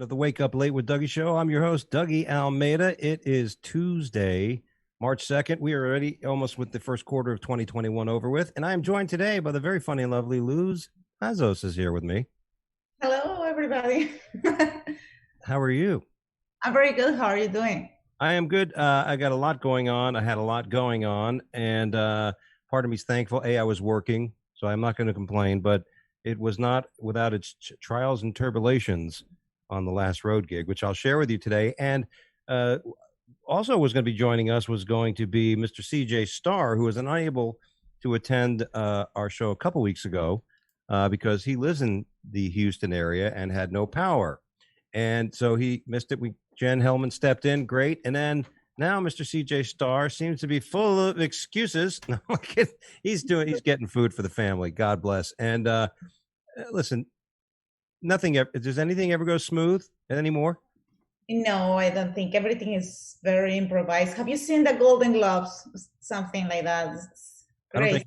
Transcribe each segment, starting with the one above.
Of the Wake Up Late with Dougie show. I'm your host, Dougie Almeida. It is Tuesday, March 2nd. We are already almost with the first quarter of 2021 over with. And I am joined today by the very funny and lovely Luz Pazos is here with me. Hello, everybody. How are you? I'm very good. How are you doing? I am good. I got a lot going on. I had a lot going on. And part of me's thankful. I was working, so I'm not going to complain. But it was not without its trials and tribulations on the last road gig, which I'll share with you today. And also was going to be joining us was going to be Mr. CJ Starr, who was unable to attend our show a couple weeks ago because he lives in the Houston area and had no power. And so he missed it. Jen Hellman stepped in, great. And then now Mr. CJ Starr seems to be full of excuses. He's getting food for the family. God bless. And listen, does anything ever go smooth anymore? No, I don't think. Everything is very improvised. Have you seen the Golden Globes? Something like that. It's great.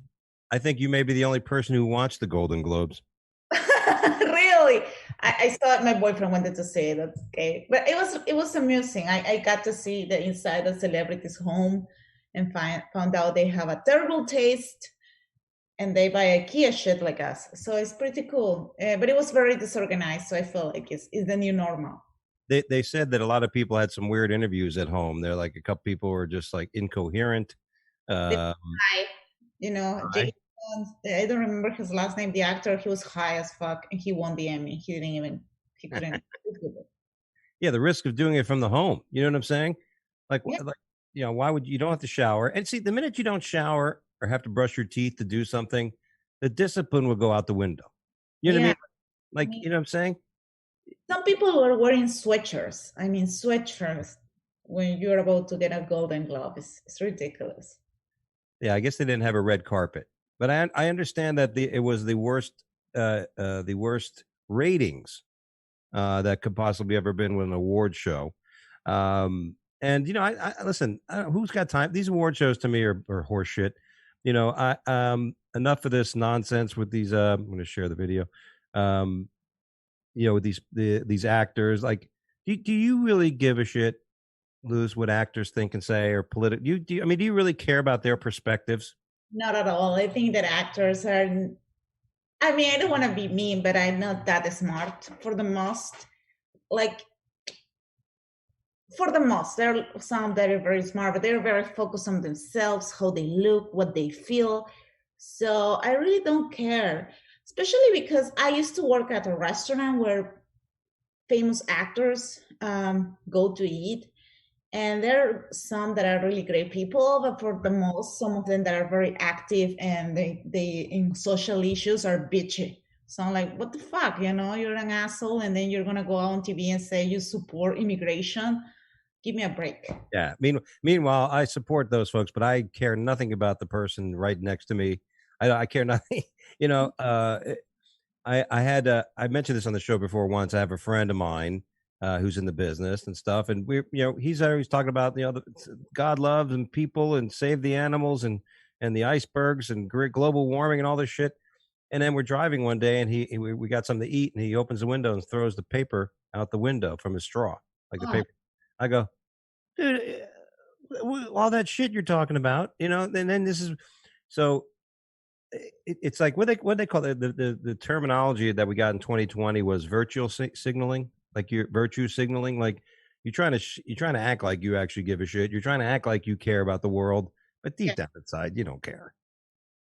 I think you may be the only person who watched the Golden Globes. Really? I saw it. My boyfriend wanted to say that. Okay, but it was amusing. I got to see the inside of celebrities' home and found out they have a terrible taste and they buy IKEA shit like us. So it's pretty cool. But it was very disorganized. So I feel like it's the new normal. They said that a lot of people had some weird interviews at home. They're like a couple people were just like incoherent. You know, I don't remember his last name. The actor, he was high as fuck, and he won the Emmy. He couldn't. Yeah, the risk of doing it from the home. You know what I'm saying? Like, why would you don't have to shower? And see, the minute you don't shower or have to brush your teeth to do something, the discipline will go out the window. You know what I mean? Like, you know what I'm saying? Some people are wearing sweatshirts. I mean, sweatshirts when you're about to get a Golden Globe. It's ridiculous. Yeah, I guess they didn't have a red carpet, but I understand that it was the worst ratings that could possibly ever been with an award show. And I listen. Who's got time? These award shows to me are horseshit. Enough of this nonsense with these. I'm going to share the video. With these actors. Like, do you really give a shit, Luz, what actors think and say or political? Do you really care about their perspectives? Not at all. I think that actors are. I mean, I don't want to be mean, but I'm not that smart for the most. Like, for the most, there are some that are very smart, but they're very focused on themselves, how they look, what they feel. So I really don't care, especially because I used to work at a restaurant where famous actors go to eat. And there are some that are really great people, but for the most, some of them that are very active and they in social issues are bitchy. So I'm like, what the fuck? You're an asshole, and then you're gonna go on TV and say you support immigration. Give me a break. Yeah. Meanwhile, I support those folks, but I care nothing about the person right next to me. I care nothing. I mentioned this on the show before once. I have a friend of mine who's in the business and stuff, and he's always talking about God loves and people and save the animals and the icebergs and global warming and all this shit. And then we're driving one day, and we got something to eat, and he opens the window and throws the paper out the window from his straw, like the paper. I go, dude, all that shit you're talking about, and then this is so. It's like what they call the terminology that we got in 2020 was virtual signaling, like your virtue signaling, like you're trying to act like you actually give a shit. You're trying to act like you care about the world, but deep down inside, you don't care.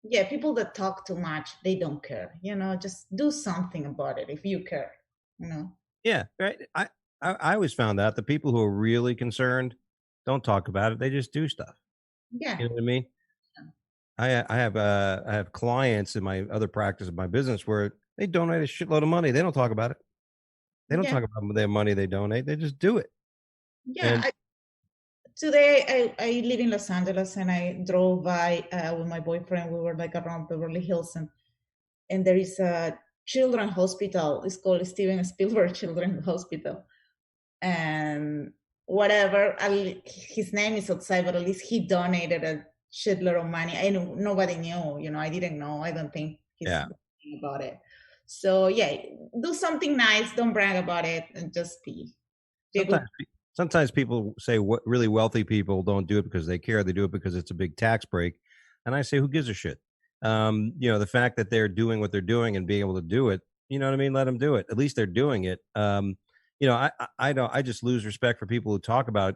Yeah, people that talk too much, they don't care. Just do something about it if you care. Yeah, right. I always found that the people who are really concerned don't talk about it; they just do stuff. Yeah, you know what I mean. I have clients in my other practice of my business where they donate a shitload of money. They don't talk about it. They don't talk about their money they donate. They just do it. Yeah. Today I live in Los Angeles, and I drove by with my boyfriend. We were like around Beverly Hills, and there is a children's hospital. It's called Steven Spielberg Children's Hospital. And whatever, his name is outside, but at least he donated a shitload of money. Nobody knew, I didn't know. I don't think he's about it. So yeah, do something nice. Don't brag about it, and just be a good. Sometimes people say what really wealthy people don't do it because they care. They do it because it's a big tax break. And I say, who gives a shit? The fact that they're doing what they're doing and being able to do it, you know what I mean? Let them do it. At least they're doing it. I don't. I just lose respect for people who talk about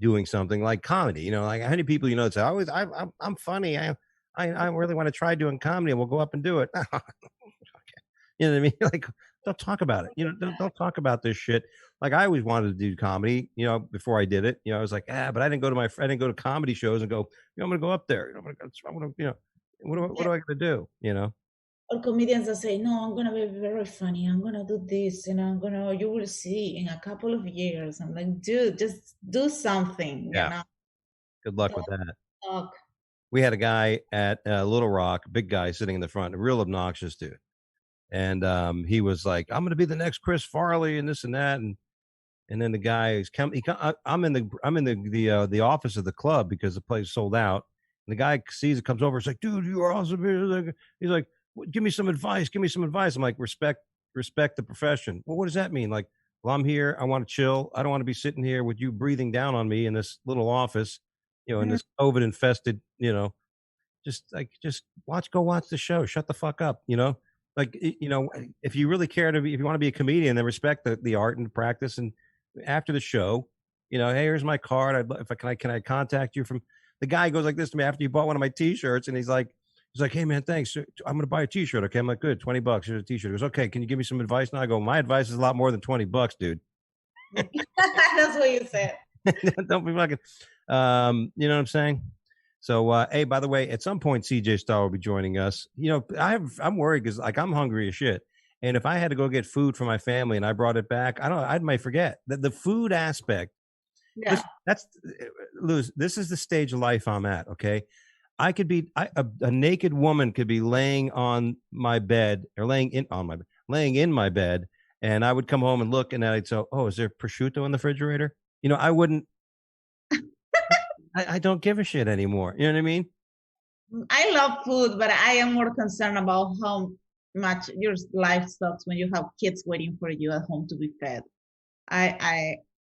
doing something like comedy. Like how many people that say, I'm funny. I really want to try doing comedy, and we'll go up and do it. You know what I mean? Like, don't talk about it. Don't talk about this shit. Like, I always wanted to do comedy. Before I did it, I was like, but I didn't go to I didn't go to comedy shows and go. I'm going to go up there. I'm going to, what do I got to do? Or comedians that say, "No, I'm gonna be very funny. I'm gonna do this, and you will see in a couple of years." I'm like, dude, just do something. Yeah. Good luck with that. Talk. We had a guy at Little Rock, big guy sitting in the front, a real obnoxious dude. And he was like, "I'm going to be the next Chris Farley and this and that." And then the guy is coming. I'm in the office of the club because the place sold out. And the guy sees it, comes over, it's like, "Dude, you are awesome." He's like, "Give me some advice. Give me some advice." I'm like, respect the profession. Well, what does that mean? Like, well, I'm here. I want to chill. I don't want to be sitting here with you breathing down on me in this little office, in this COVID infested, just go watch the show. Shut the fuck up, like, if you really care if you want to be a comedian, then respect the art and practice. And after the show, hey, here's my card. Can I contact you from the guy goes like this to me after you bought one of my t-shirts. And he's like, "Hey man, thanks. I'm going to buy a t-shirt." Okay. I'm like, "Good. $20. Here's a t-shirt." He goes, "Okay. Can you give me some advice?" Now I go, "My advice is a lot more than $20, dude." That's what you said. Don't be fucking, you know what I'm saying? So, hey, by the way, at some point, CJ Starr will be joining us. I'm worried because like I'm hungry as shit, and if I had to go get food for my family and I brought it back, I might forget the food aspect. Yeah. That's Luz. This is the stage of life I'm at. Okay, I could be a naked woman could be laying on my bed or laying in my bed, and I would come home and look, and I'd say, "Oh, is there prosciutto in the refrigerator?" I wouldn't. I don't give a shit anymore. You know what I mean? I love food, but I am more concerned about how much your life sucks when you have kids waiting for you at home to be fed.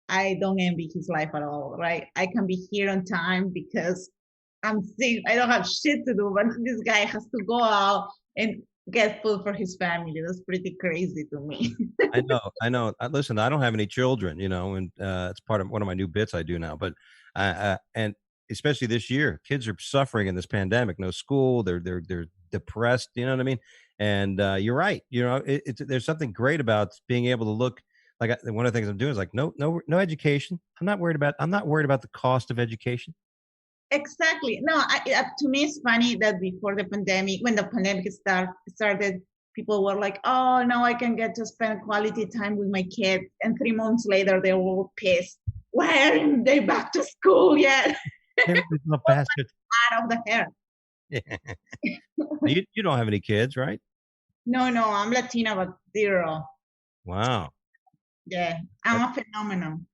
I don't envy his life at all, right? I can be here on time because I'm sick. I don't have shit to do, but this guy has to go out and get food for his family. That's pretty crazy to me. I know. Listen, I don't have any children, and it's part of one of my new bits I do now. But and especially this year, kids are suffering in this pandemic. No school, they're depressed. You know what I mean? And you're right. There's something great about being able to look. Like one of the things I'm doing is like no education. I'm not worried about the cost of education. Exactly. No, to me, it's funny that before the pandemic, when the pandemic started, people were like, "Oh, now I can get to spend quality time with my kids." And 3 months later, they were all pissed. Why aren't they back to school yet? Bastard. Out of the hair. You don't have any kids, right? No, I'm Latina, but 0. Wow. Yeah, I'm a phenomenon.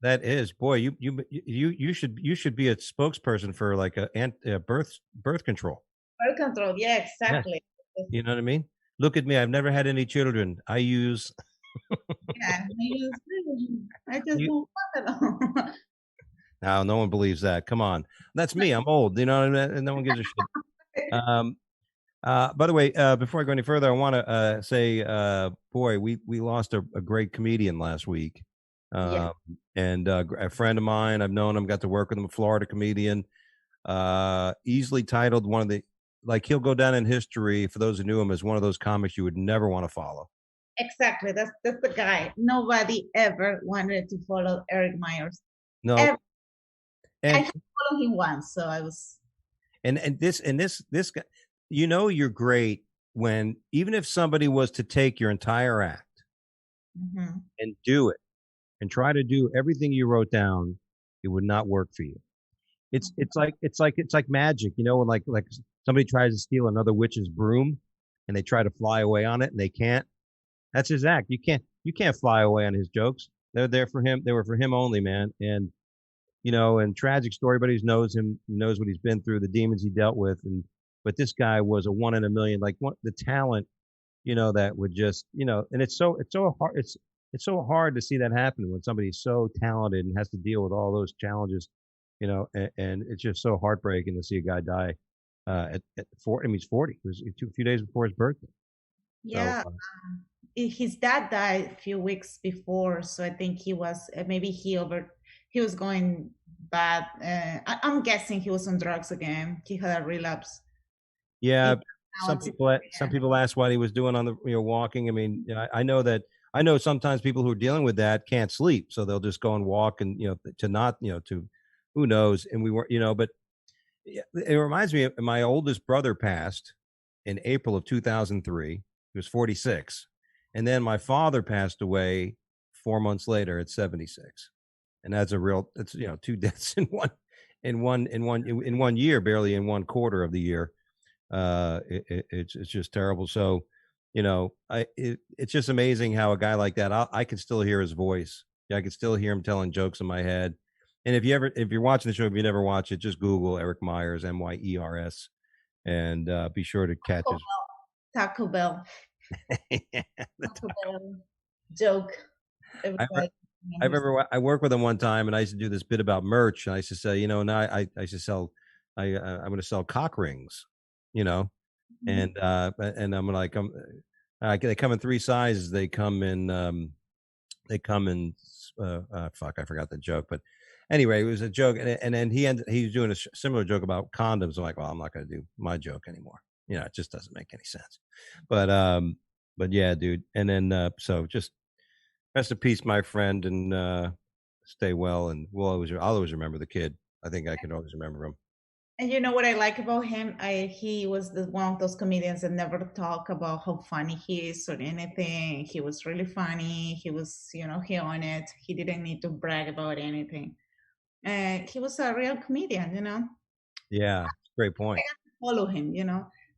That is, boy. You should be a spokesperson for like a birth control. Birth control, yeah, exactly. Yeah. You know what I mean? Look at me. I've never had any children. I use. Yeah, I just don't fuck at all. No, no one believes that. Come on, that's me. I'm old. You know, and no one gives a shit. By the way, before I go any further, I want to say, boy, we lost a great comedian last week. Yeah. And a friend of mine, I've known him, got to work with him, a Florida comedian, easily titled one of the, like, he'll go down in history, for those who knew him, as one of those comics you would never want to follow. Exactly. That's the guy. Nobody ever wanted to follow Erik Myers. No. Ever. And I followed him once, so I was. And this guy, you're great when, even if somebody was to take your entire act and do it and try to do everything you wrote down, it would not work for you. It's like magic, when like somebody tries to steal another witch's broom and they try to fly away on it and they can't. That's his act. You can't fly away on his jokes. They're there for him. They were for him only, man. And and tragic story, but he knows him, knows what he's been through, the demons he dealt with. But this guy was a 1 in a million. Like, the talent that would just, and it's so hard. It's so hard to see that happen when somebody's so talented and has to deal with all those challenges, and it's just so heartbreaking to see a guy die at 40. I mean, he's 40. It was a few days before his birthday. So Yeah, his dad died a few weeks before, so I think he was maybe he was going bad. I'm guessing he was on drugs again. He had a relapse. yeah, It, now some it's people some people ask what he was doing on the walking. I mean, I know that I know sometimes people who are dealing with that can't sleep, so they'll just go and walk and to not to who knows. And we were but yeah, it reminds me of my oldest brother passed in April of 2003. He was 46, and then my father passed away 4 months later at 76, and that's it's two deaths in one year, barely in one quarter of the year. It's just terrible. So, it's just amazing how a guy like that, I can still hear his voice. Yeah, I can still hear him telling jokes in my head. And if you're watching the show, if you never watch it, just Google Erik Myers, Myers, and be sure to catch his. Taco Bell. Yeah, Taco Bell joke. I, Everybody I remembers. remember I worked with him one time, and I used to do this bit about merch. And I used to say, now I used to sell, I'm going to sell cock rings, you know, Mhm. and I'm like, they come in three sizes. They come in fuck, I forgot the joke, but anyway, it was a joke, and then he was doing a similar joke about condoms. I'm like, well, I'm not going to do my joke anymore. It just doesn't make any sense. But yeah, dude. And then so just rest in peace, my friend, and stay well. And I'll always remember the kid. I think I can always remember him. And you know what I like about him? He was one of those comedians that never talk about how funny he is or anything. He was really funny. He was, he on it. He didn't need to brag about anything. He was a real comedian. Yeah, great I point. got to follow him.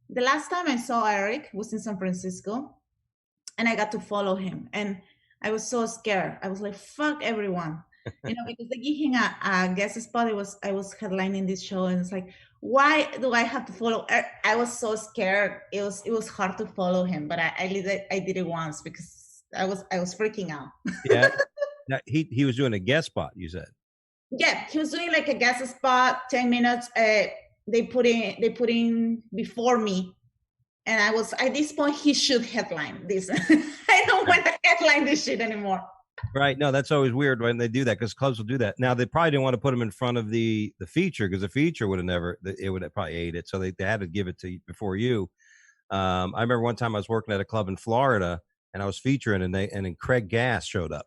The last time I saw Eric was in San Francisco, and I got to follow him. And I was so scared. I was like, fuck everyone. Because they give him a guest spot. I was headlining this show, and it's like, why do I have to follow? I was so scared. It was hard to follow him, but I did it once because I was freaking out. Yeah, he was doing a guest spot. You said. Yeah, he was doing like a guest spot, 10 minutes. They put in before me, and I was at this point he should headline this. I don't want to headline this shit anymore. Right. No, that's always weird when they do that because clubs will do that. Now they probably didn't want to put him in front of the feature because the feature would have never it would have probably ate it. So they had to give it to you before you. I remember one time I was working at a club in Florida and I was featuring and then Craig Gass showed up.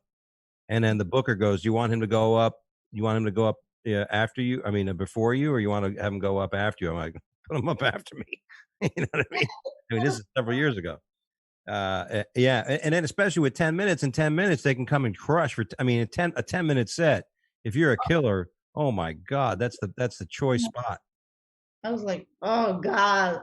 And then the booker goes, "Do you want him to go up? You want him to go up after you? I mean, before you, or you want to have him go up after you?" I'm like, "Put him up after me." You know what I mean? I mean, this is several years ago. Yeah, and then especially with 10 minutes, in 10 minutes they can come and crush for. I mean, a 10 minute set. If you're a killer, oh my god, that's the choice spot. I was like, oh God,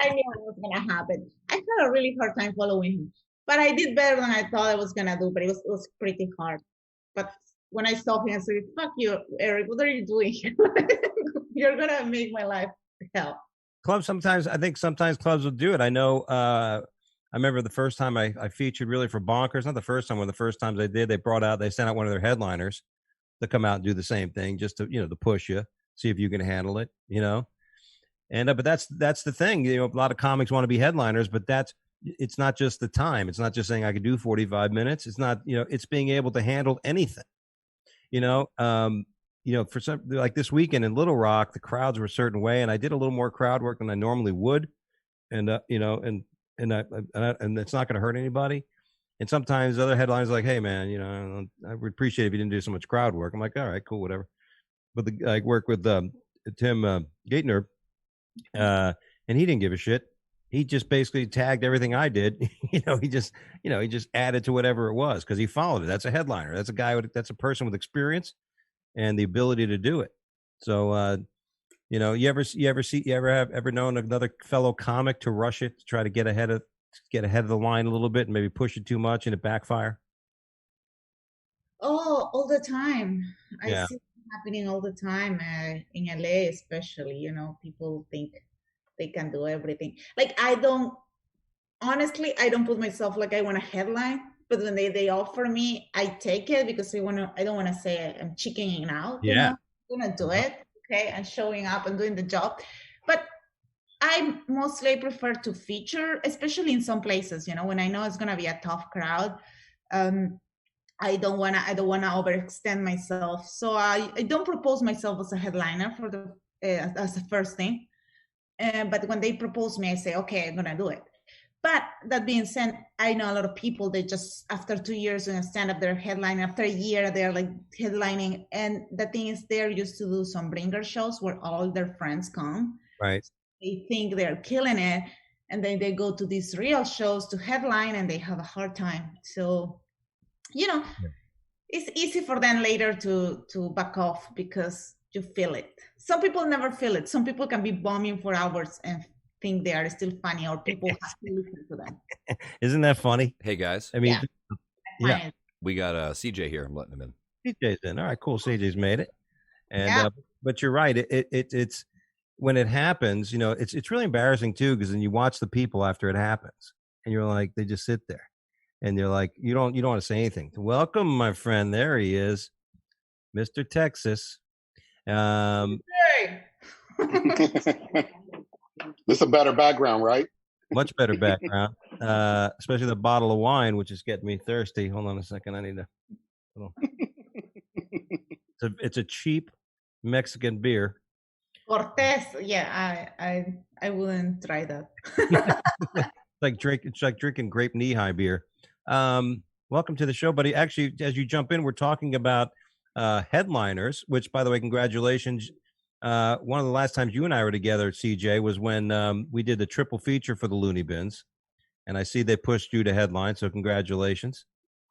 I knew it was gonna happen. I had a really hard time following him, but I did better than I thought I was gonna do. But it was pretty hard. But when I saw him, I said, "Fuck you, Eric! What are you doing here? You're gonna make my life hell." Clubs sometimes, I think sometimes clubs will do it. I know. I remember the first time I featured really for Bonkers. Not the first time. One of the first times they did, they sent out one of their headliners to come out and do the same thing, just to push you, see if you can handle it. And but that's the thing. A lot of comics want to be headliners, but it's not just the time. It's not just saying I could do 45 minutes. It's not. It's being able to handle anything. You know, um, for some like this weekend in Little Rock, the crowds were a certain way, and I did a little more crowd work than I normally would, and and it's not going to hurt anybody. And sometimes other headlines are like, "Hey, man, I would appreciate if you didn't do so much crowd work." I'm like, "All right, cool, whatever." But I work with Tim Gaitner, and he didn't give a shit. He just basically tagged everything I did. He just added to whatever it was because he followed it. That's a headliner. That's a guy. That's a person with experience and the ability to do it. So, you ever known another fellow comic to rush it to try to get ahead of the line a little bit and maybe push it too much and it backfire? Oh, all the time. I Yeah. see it happening all the time in LA, especially. People think they can do everything. Like I don't. honestly, I don't put myself like I want a headline, but when they offer me, I take it because I don't want to say I'm chickening out, Yeah. I'm gonna do Uh-huh. it. Okay. And showing up and doing the job. But I mostly prefer to feature, especially in some places, when I know it's gonna be a tough crowd. Um, I don't wanna overextend myself. So I don't propose myself as a headliner for the as the first thing. But when they propose me, I say, okay, I'm gonna do it. But that being said, I know a lot of people, they just after 2 years in a stand-up, they're headlining. After a year, they're like headlining. And the thing is, they're used to do some bringer shows where all their friends come. Right. They think they're killing it, and then they go to these real shows to headline, and they have a hard time. So, you know, Yeah. it's easy for them later to back off because you feel it. Some people never feel it. Some people can be bombing for hours and think they are still funny, or people have to listen to them. Isn't that funny? Hey guys, I mean, Yeah. yeah. we got CJ here. I'm letting him in. CJ's in. All right, cool. CJ's made it. And Yeah. but you're right. It's when it happens, it's really embarrassing too, because then you watch the people after it happens, and you're like, they just sit there, and you're like, you don't want to say anything. Welcome, my friend. There he is, Mr. Texas. Hey. This is a better background, right? Much better background, especially the bottle of wine, which is getting me thirsty. Hold on a second. I need a little. It's a cheap Mexican beer. Cortez, yeah, I wouldn't try that. It's like drinking grape knee-high beer. Welcome to the show, buddy. Actually, as you jump in, we're talking about headliners, which, by the way, congratulations. One of the last times you and I were together, CJ, was when we did the triple feature for the Looney Bins, and I see they pushed you to headline, so congratulations.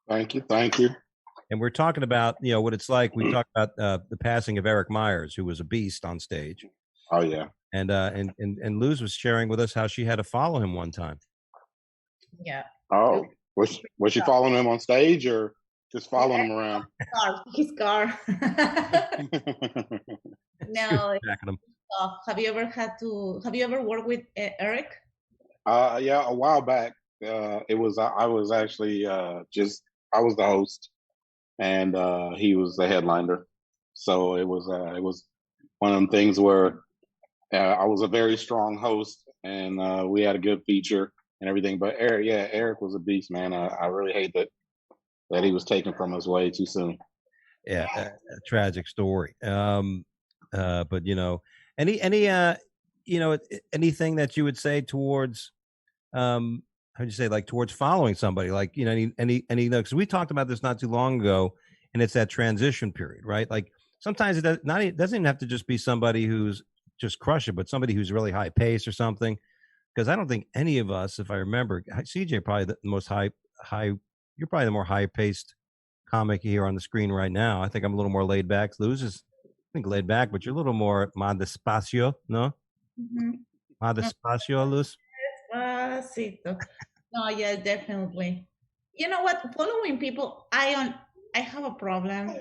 Thank you. And we're talking about, what it's like. We talked about the passing of Erik Myers, who was a beast on stage. Oh yeah. And Luz was sharing with us how she had to follow him one time. Yeah. Oh, was she following him on stage or just following him around? His car. No. Have you ever worked with Erik? Yeah, a while back. I was actually I was the host, and he was the headliner. So it was one of them things where I was a very strong host, and we had a good feature and everything. But Erik was a beast, man. I really hate that he was taken from us way too soon. Yeah, a tragic story. But anything that you would say towards how'd you say, like, towards following somebody, like, any because we talked about this not too long ago, and it's that transition period, right? Like sometimes it doesn't even have to just be somebody who's just crushing, but somebody who's really high paced or something. Because I don't think any of us, if I remember, CJ probably the most high. You're probably the more high paced comic here on the screen right now. I think I'm a little more laid back. Luz is, I think, laid back, but you're a little more más despacio, no? Mm-hmm. Más despacio, Luz. Despacito. No, yeah, definitely. You know what? Following people, I have a problem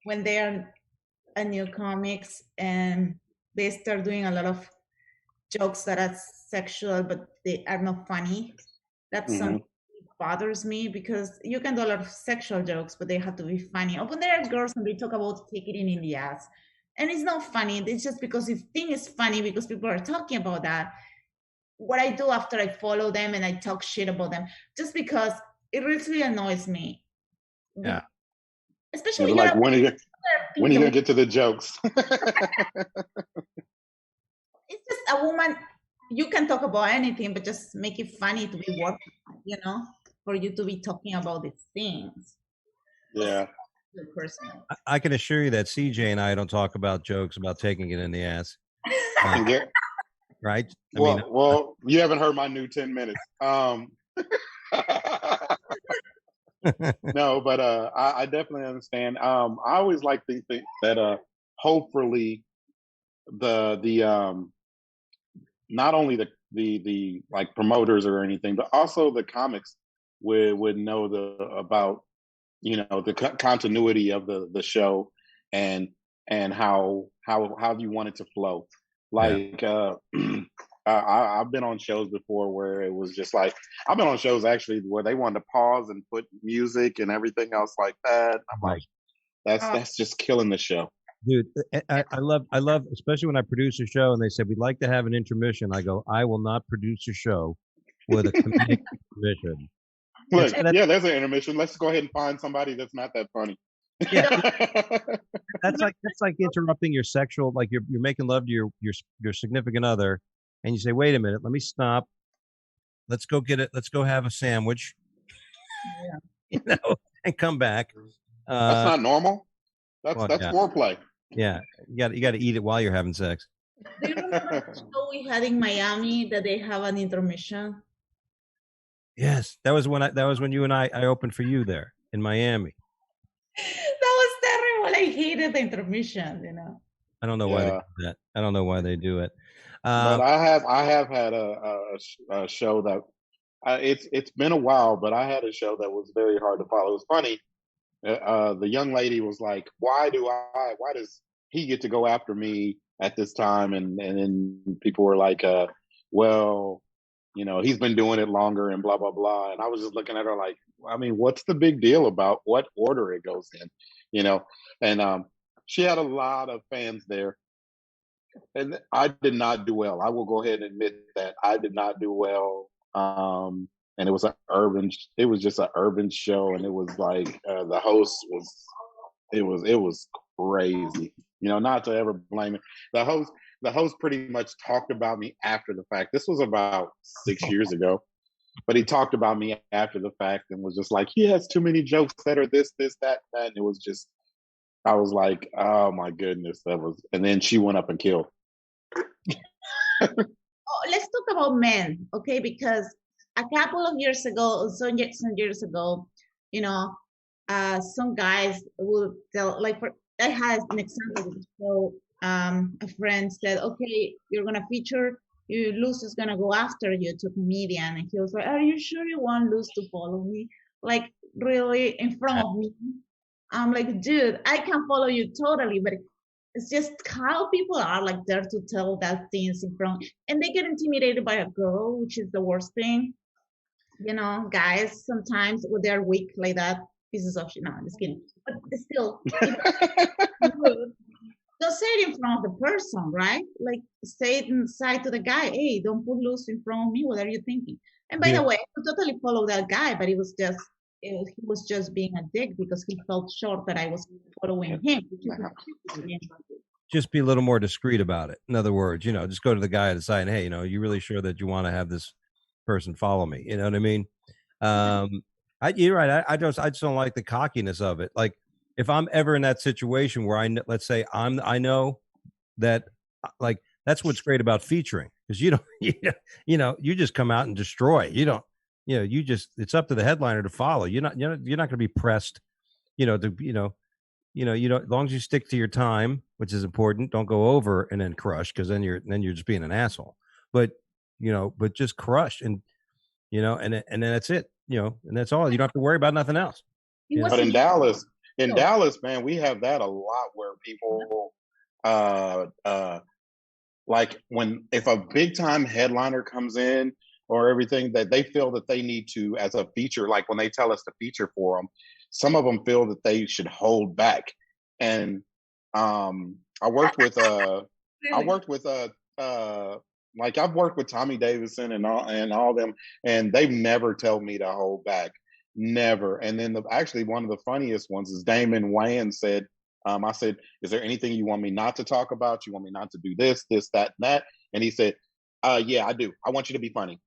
when they are a new comics and they start doing a lot of jokes that are sexual, but they are not funny. That's something that bothers me, because you can do a lot of sexual jokes, but they have to be funny. Or when there are girls and they talk about taking it in the ass, and it's not funny. It's just because the thing is funny because people are talking about that. What I do after I follow them and I talk shit about them, just because it really annoys me. Yeah. Especially like when are you gonna get to the jokes? It's just a woman. You can talk about anything, but just make it funny to be working, for you to be talking about these things. Yeah. I can assure you that CJ and I don't talk about jokes about taking it in the ass. Right? Well, you haven't heard my new 10 minutes. No, but I definitely understand. I always like to think that hopefully the not only the like promoters or anything, but also the comics would know about the continuity of the show and how you want it to flow. Like I've been on shows before where it was just like I've been on shows actually where they wanted to pause and put music and everything else like that. I'm like, that's just killing the show. Dude, I love, especially when I produce a show and they say, we'd like to have an intermission. I go, I will not produce a show with a comedic intermission. Look, yeah, there's an intermission. Let's go ahead and find somebody that's not that funny. Yeah, that's like interrupting your sexual, like you're making love to your significant other, and you say, wait a minute, let me stop. Let's go get it. Let's go have a sandwich. Yeah. And come back. That's not normal. That's foreplay. Yeah, you got to eat it while you're having sex. Do you remember the show we had in Miami that they have an intermission? Yes, that was when you and I opened for you there in Miami. That was terrible. I hated the intermission. I don't know why they do that. I don't know why they do it. But I have had a show that it's been a while, but I had a show that was very hard to follow. It was funny. The young lady was like, why does he get to go after me at this time? And then people were like, well, he's been doing it longer and blah, blah, blah. And I was just looking at her like, I mean, what's the big deal about what order it goes in, And she had a lot of fans there. And I did not do well. I will go ahead and admit that I did not do well. And it was just an urban show. And it was like, the host it was crazy, not to ever blame it. The host pretty much talked about me after the fact. This was about 6 years ago, but he talked about me after the fact and was just like, he has too many jokes that are this, that, and it was just, I was like, oh my goodness, and then she went up and killed. Let's talk about men, okay? Because a couple of years ago, some years ago, some guys will tell, like, I had an example. So a friend said, okay, you're going to feature, Luz is going to go after you to comedian. And he was like, are you sure you want Luz to follow me? Like, really, in front of me? I'm like, dude, I can follow you totally, but it's just how people are like there to tell that things in front. And they get intimidated by a girl, which is the worst thing. Guys, sometimes when they're weak like that, pieces of shit. No, I'm just kidding. But still, don't say it in front of the person, right? Like, say it inside to the guy. Hey, don't put Luz in front of me. What are you thinking? And by the way, I could totally follow that guy, but he was just being a dick because he felt short that I was following him. Just be a little more discreet about it. In other words, just go to the guy and say, hey, you really sure that you want to have this person follow me? You know what I mean? You're right. I just don't like the cockiness of it. Like, if I'm ever in that situation where let's say I know that, like, that's what's great about featuring, because you just come out and destroy. You don't, it's up to the headliner to follow. You're not going to be pressed, as long as you stick to your time, which is important. Don't go over and then crush, because then you're just being an asshole. But just crush and then that's it. And that's all. You don't have to worry about nothing else. But in Dallas, man, we have that a lot where people, like if a big time headliner comes in or everything, that they feel that they need to, as a feature, like when they tell us to feature for them, some of them feel that they should hold back. And I worked with I've worked with Tommy Davidson and all them, and they've never told me to hold back. Never. And then actually one of the funniest ones is Damon Wayans said, I said, is there anything you want me not to talk about? You want me not to do this, that, and that? And he said, yeah, I do. I want you to be funny.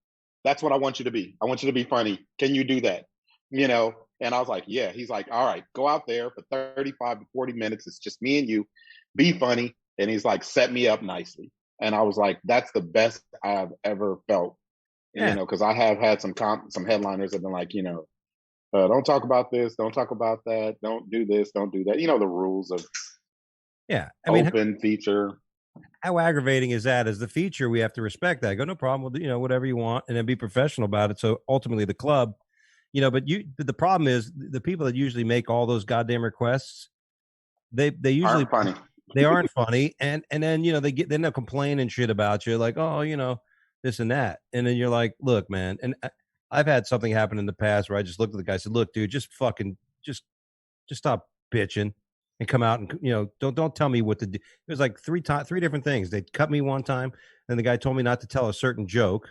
That's what I want you to be. I want you to be funny. Can you do that? And I was like, yeah. He's like, all right, go out there for 35 to 40 minutes. It's just me and you. Be funny. And he's like, set me up nicely. And I was like, that's the best I've ever felt. Yeah. Because I have had some headliners that have been like, don't talk about this, don't talk about that, don't do this, don't do that. The rules of open feature. How aggravating is that? As the feature, we have to respect that. I go, no problem, whatever you want, and then be professional about it. So ultimately the club, but the problem is the people that usually make all those goddamn requests, they usually aren't funny. They aren't funny. And then, they'll complain and shit about you. Like, oh, this and that. And then you're like, look, man. And I've had something happen in the past where I just looked at the guy and said, look, dude, just fucking, just stop bitching and come out and, don't tell me what to do. It was like three different things. They cut me one time and the guy told me not to tell a certain joke.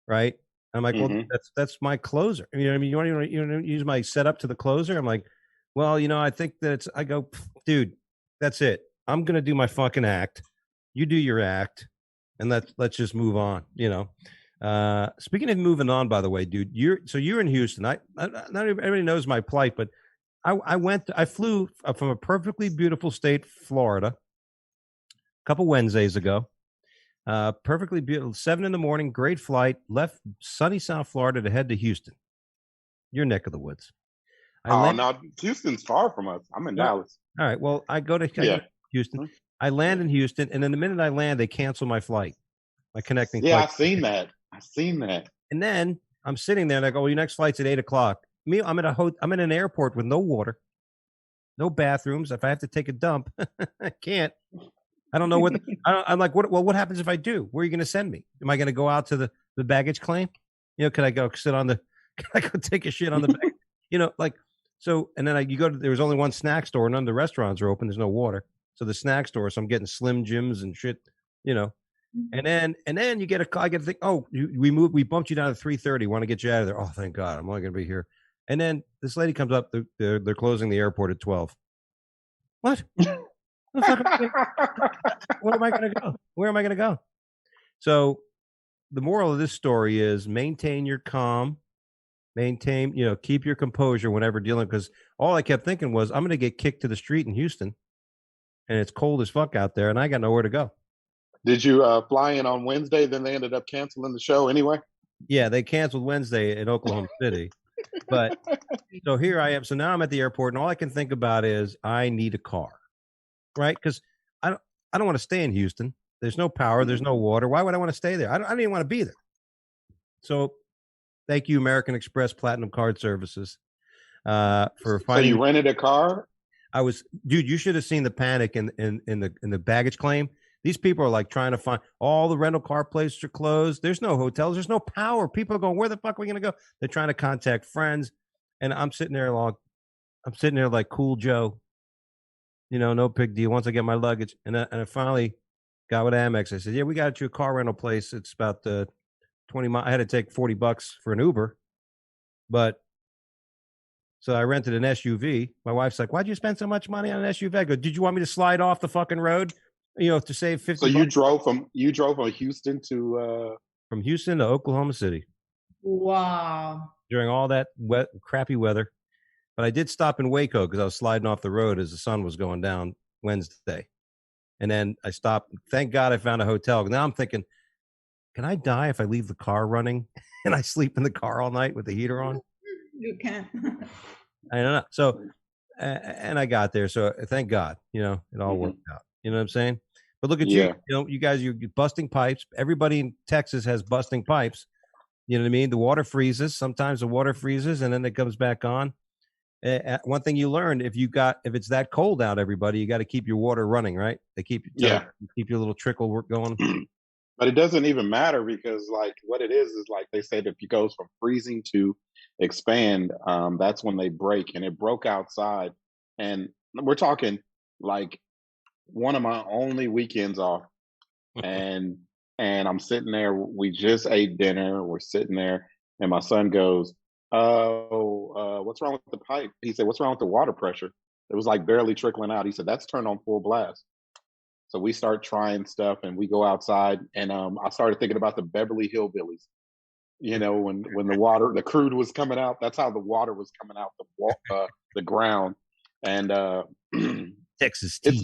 Right. I'm like, well, that's my closer. You know what I mean? You want to use my setup to the closer? I'm like, well, I think that I go, dude, that's it. I'm going to do my fucking act. You do your act and let's just move on. Speaking of moving on, by the way, dude, you're in Houston. Not everybody knows my plight, but I flew from a perfectly beautiful state, Florida, a couple Wednesdays ago. Perfectly beautiful, 7 a.m, great flight, left sunny South Florida to head to Houston, your neck of the woods. No, Houston's far from us. I'm in Dallas. All right, well, I go to Houston. I land in Houston, and then the minute I land, they cancel my flight, my connecting flight. I've seen that. And then I'm sitting there, and I go, well, your next flight's at 8:00. I'm in an airport with no water, no bathrooms. If I have to take a dump, I can't. I don't know what I'm like. What happens if I do? Where are you going to send me? Am I going to go out to the baggage claim? Can I go sit on the? Can I go take a shit on the baggage? So. And then you go to. There was only one snack store, and none of the restaurants are open. There's no water, so the snack store. So I'm getting Slim Jims and shit. And then you get a call. I get to think. Oh, we bumped you down to 3:30. Want to get you out of there? Oh, thank God. I'm only going to be here. And then this lady comes up. They're closing the airport at 12. What? Where am I going to go? Where am I going to go? So the moral of this story is maintain your calm, keep your composure whenever dealing, because all I kept thinking was I'm going to get kicked to the street in Houston and it's cold as fuck out there and I got nowhere to go. Did you fly in on Wednesday? Then they ended up canceling the show anyway? Yeah, they canceled Wednesday in Oklahoma City. But so here I am. So now I'm at the airport and all I can think about is I need a car. Right, because I don't want to stay in Houston. There's no power. There's no water. Why would I want to stay there? I don't even want to be there. So, thank you, American Express Platinum Card Services, for finding. So you rented a car? Dude. You should have seen the panic in the baggage claim. These people are like trying to find all the rental car places are closed. There's no hotels. There's no power. People are going, where the fuck are we going to go? They're trying to contact friends, and I'm sitting there like Cool Joe. No big deal. Once I get my luggage, and I finally got with Amex. I said, "Yeah, we got you a car rental place. It's about 20 miles. I had to take $40 for an Uber, but so I rented an SUV. My wife's like, "Why'd you spend so much money on an SUV?" I go, "Did you want me to slide off the fucking road, to save 50?" So you drove from Houston to from Houston to Oklahoma City. Wow! During all that crappy weather. But I did stop in Waco because I was sliding off the road as the sun was going down Wednesday. And then I stopped. Thank God I found a hotel. Now I'm thinking, can I die if I leave the car running and I sleep in the car all night with the heater on? You can. I don't know. So, and I got there. So thank God, it all worked out. You know what I'm saying? But look at you. You guys, you're busting pipes. Everybody in Texas has busting pipes. You know what I mean? The water freezes. Sometimes the water freezes and then it comes back on. One thing you learned, if it's that cold out, everybody, you got to keep your water running, right? They keep your little trickle work going. But it doesn't even matter because like what it is like they said if it goes from freezing to expand, that's when they break, and it broke outside. And we're talking like one of my only weekends off, and I'm sitting there. We just ate dinner. We're sitting there, and my son goes, what's wrong with the pipe? He said, what's wrong with the water pressure? It was like barely trickling out. He said, that's turned on full blast. So we start trying stuff and we go outside, and I started thinking about the Beverly Hillbillies. When the crude was coming out, that's how the water was coming out the ground. And Texas tea.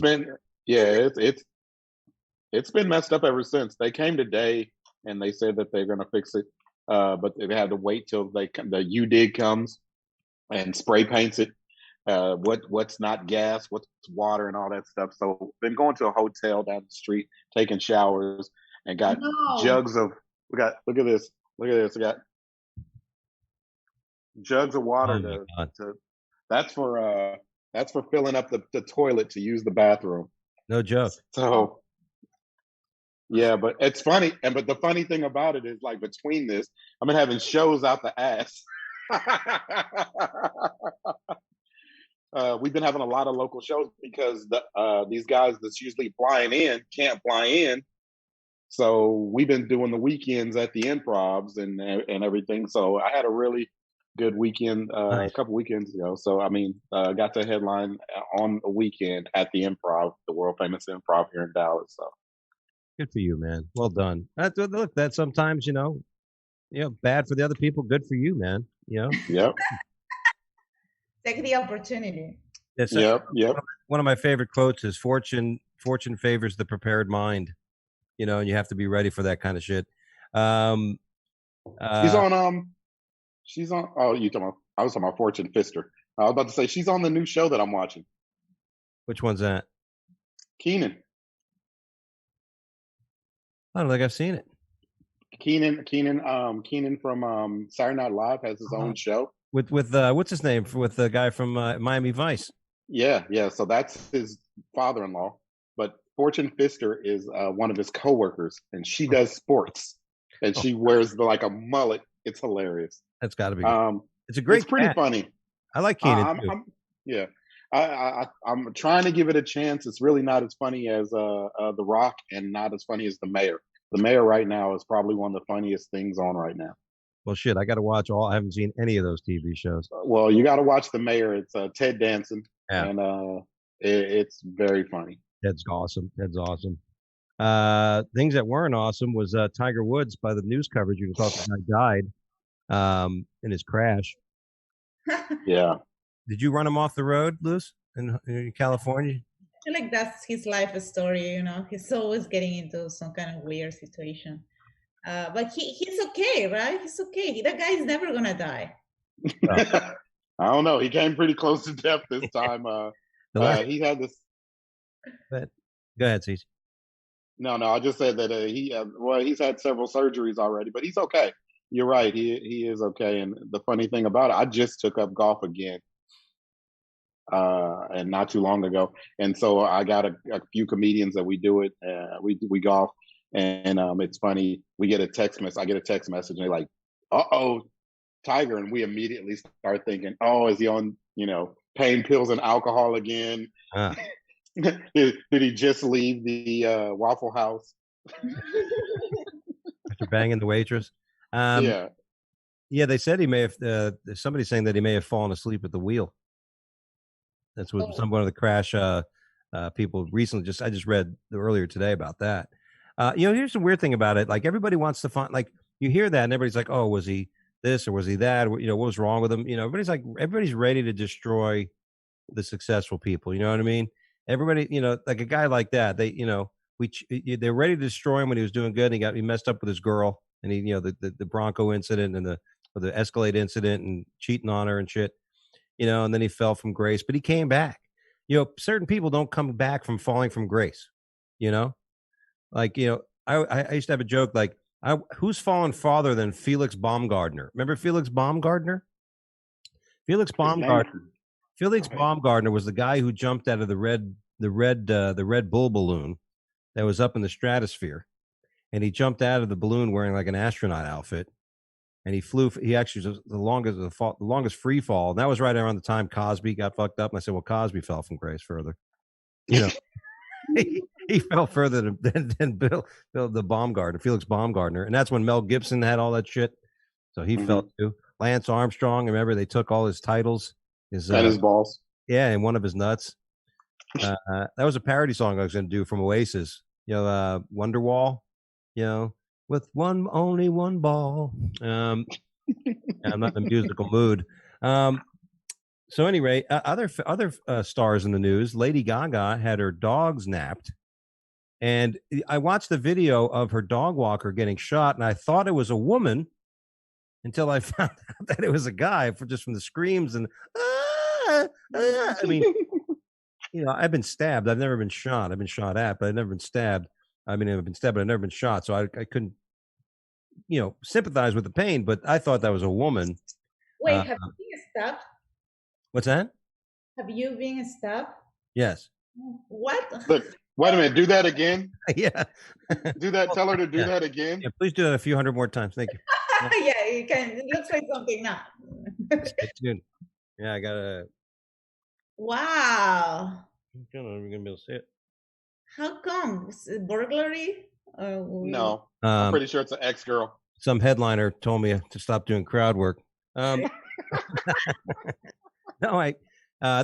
It's been messed up ever since. They came today and they said that they're going to fix it. But they had to wait till the UDIG comes and spray paints it. What's not gas, what's water, and all that stuff. So been going to a hotel down the street, taking showers, and got jugs of. Look at this. We got jugs of water That's for filling up the toilet to use the bathroom. No joke. So Yeah, but it's funny, but the funny thing about it is, like, between this, I've been having shows out the ass. We've been having a lot of local shows because these guys that's usually flying in can't fly in. So we've been doing the weekends at the improvs and everything. So I had a really good weekend a Nice. couple weekends ago. So I mean, got to headline on a weekend at the Improv, the world famous Improv here in Dallas. So Good for you, man. Well done. Look, that sometimes, bad for the other people, good for you, man. yep, Take the opportunity. That's yep. one of my favorite quotes is fortune favors the prepared mind. And you have to be ready for that kind of shit. She's on oh, I was talking about Fortune Fister. I was about to say she's on the new show that I'm watching. Which one's that? Keenan. I don't think I've seen it. Keenan from Saturday Night Live has his own show. With what's his name? With the guy from Miami Vice. Yeah. So that's his father-in-law. But Fortune Fister is one of his coworkers, and she does sports, and she wears like a mullet. It's hilarious. That's got to be. It's a great. It's pretty funny. I like Keenan. Yeah. I'm trying to give it a chance. It's really not as funny as The Rock, and not as funny as The Mayor. The Mayor right now is probably one of the funniest things on right now. Well, shit, I got to watch all. I haven't seen any of those TV shows. Well, you got to watch The Mayor. It's Ted Danson, and it's very funny. Ted's awesome. Things that weren't awesome was Tiger Woods. By the news coverage, you thought the guy died in his crash. Yeah. Did you run him off the road, Luz, in California? I feel like that's his life story. He's always getting into some kind of weird situation. But he's okay, right? He's okay. That guy is never gonna die. I don't know. He came pretty close to death this time. He had this. Go ahead, Cece. No. I just said that he's had several surgeries already, but he's okay. You're right. He is okay. And the funny thing about it, I just took up golf again, and not too long ago. And so I got a few comedians that we do it. We golf, and it's funny. We get a text message. I get a text message, and they're like, "Uh-oh, Tiger," and we immediately start thinking, "Oh, is he on pain pills and alcohol again? Did he just leave the Waffle House after banging the waitress?" Yeah. They said he may have. Somebody's saying that he may have fallen asleep at the wheel. That's what one of the crash people recently. I just read earlier today about that. Here's the weird thing about it. Like, everybody wants to find, like, you hear that and everybody's like, "Oh, was he this or was he that? What was wrong with him?" Everybody's ready to destroy the successful people. You know what I mean? Everybody, like a guy like that, they're ready to destroy him when he was doing good. And he messed up with his girl, and the Bronco incident and the Escalade incident and cheating on her and shit, and then he fell from grace, but he came back. Certain people don't come back from falling from grace, like, I used to have a joke, like, who's fallen farther than Felix Baumgartner? Remember Felix Baumgartner? Felix Baumgartner was the guy who jumped out of the Red Bull balloon that was up in the stratosphere, and he jumped out of the balloon wearing like an astronaut outfit, and he flew. He actually was the longest free fall. And that was right around the time Cosby got fucked up. And I said, well, Cosby fell from grace further. He fell further than Bill the Baumgartner, Felix Baumgartner, and that's when Mel Gibson had all that shit. So he fell too. Lance Armstrong, remember they took all his titles, his balls, and one of his nuts. That was a parody song I was going to do from Oasis. Wonderwall. With only one ball. I'm not in a musical mood. So anyway, other stars in the news. Lady Gaga had her dogs napped, and I watched the video of her dog walker getting shot, and I thought it was a woman until I found out that it was a guy from the screams and I mean, I've been stabbed. I've never been shot. I've been shot at, but I've never been stabbed. I mean, I've been stabbed, but I've never been shot, so I couldn't, sympathize with the pain. But I thought that was a woman. Wait, have you been stabbed? What's that? Have you been stabbed? Yes. What? Look, Wait a minute. Do that again. Yeah. Do that. Tell her to do that again. Yeah, please do that a few hundred more times. Thank you. Yeah, you can. It looks like something now. Stay tuned. Yeah, I gotta. Wow. I don't know if we're gonna be able to see it. How come? Is it burglary? No, I'm pretty sure it's an ex-girl. Some headliner told me to stop doing crowd work. No,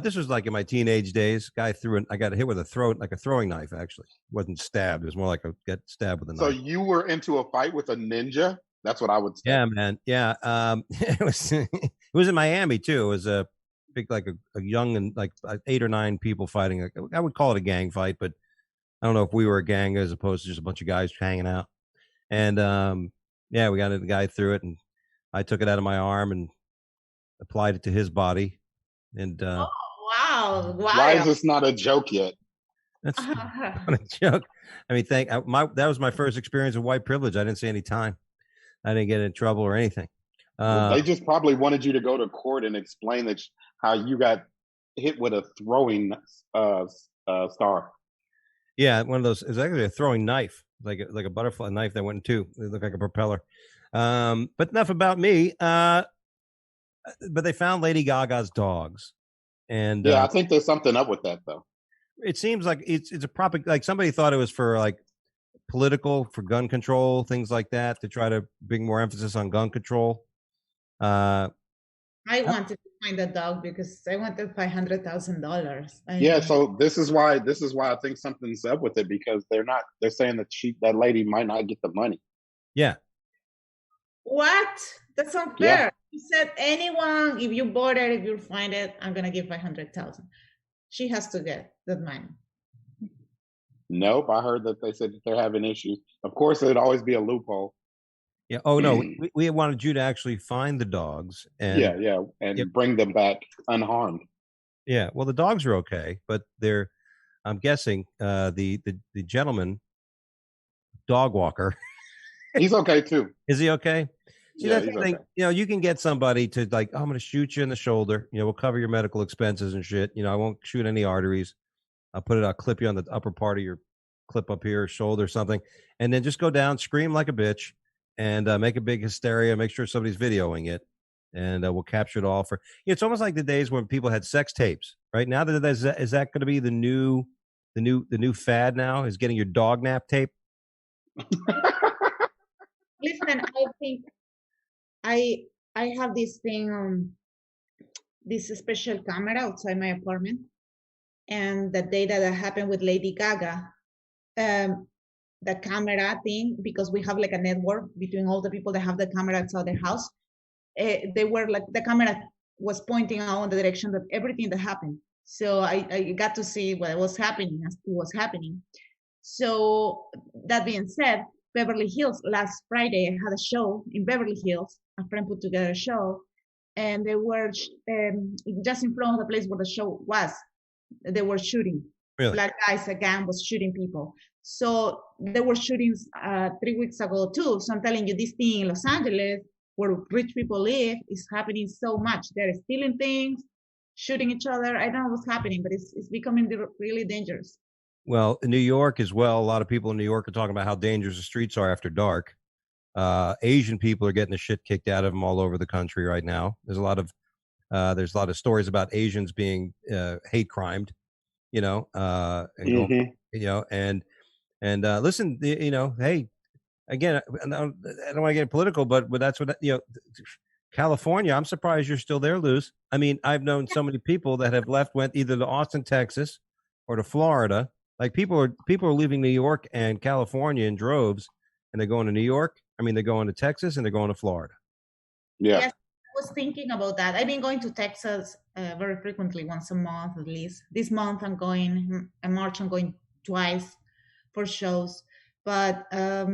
this was like in my teenage days. Guy I got hit with a throwing knife. Actually, wasn't stabbed. It was more like a get stabbed with a knife. So you were into a fight with a ninja? That's what I would say. Yeah, man. Yeah. It was in Miami too. It was a big, like a young and like 8 or 9 people fighting. I would call it a gang fight, but I don't know if we were a gang as opposed to just a bunch of guys hanging out. And yeah, we got the guy through it, and I took it out of my arm and applied it to his body. And oh, wow. Why is this not a joke yet? That's not a joke. I mean, that was my first experience of white privilege. I didn't see any time. I didn't get in trouble or anything. They just probably wanted you to go to court and explain that how you got hit with a throwing star. Yeah, one of those. It's actually a throwing knife, like a butterfly knife that went in two. It looked like a propeller. But enough about me. But they found Lady Gaga's dogs, and yeah, I think there's something up with that, though. It seems like it's a like somebody thought it was for like political, for gun control, things like that, to try to bring more emphasis on gun control. I wanted to find a dog because I wanted $500,000. Yeah, so this is why I think something's up with it, because they're saying that lady might not get the money. Yeah. What? That's unfair. Yeah. You said anyone, if you bought it, if you find it, I'm gonna give 500,000. She has to get that money. Nope, I heard that they said that they're having issues. Of course, there'd always be a loophole. Yeah. Oh no, we wanted you to actually find the dogs and bring them back unharmed. Yeah. Well, the dogs are okay, but I'm guessing the gentleman dog walker. He's okay too. Is he okay? See, yeah, that's the thing. Okay. You know, you can get somebody to like, oh, I'm going to shoot you in the shoulder. You know, we'll cover your medical expenses and shit. You know, I won't shoot any arteries. I'll clip you on the upper part of your clip up here, shoulder or something, and then just go down, scream like a bitch, and make a big hysteria. Make sure somebody's videoing it, and we'll capture it all for. You know, it's almost like the days when people had sex tapes. Right now, is that going to be the new fad? Now is getting your dog nap tape. Listen, I think I have this thing, this special camera outside my apartment, and the day that happened with Lady Gaga, the camera thing, because we have like a network between all the people that have the camera outside their house, they were like, the camera was pointing out in the direction of everything that happened. So I got to see what was happening as it was happening. So that being said, Beverly Hills, last Friday, I had a show in Beverly Hills. A friend put together a show, and they were just in front of the place where the show was. They were shooting. Really? Black guys, a gang was shooting people. So there were shootings 3 weeks ago too. So I'm telling you, this thing in Los Angeles, where rich people live, is happening so much. They're stealing things, shooting each other. I don't know what's happening, but it's becoming really dangerous. Well, in New York as well, a lot of people in New York are talking about how dangerous the streets are after dark. Asian people are getting the shit kicked out of them all over the country right now. There's a lot of stories about Asians being hate crimed, you know, and listen, you know, hey, again, I don't want to get political, but that's what, you know, California, I'm surprised you're still there, Luz. I mean, I've known so many people that have went either to Austin, Texas, or to Florida. Like people are leaving New York and California in droves, and they're going to New York. I mean, they're going to Texas and they're going to Florida. Yeah. Yes, I was thinking about that. I've been going to Texas very frequently, once a month at least. This month I'm going, in March I'm going twice for shows. But I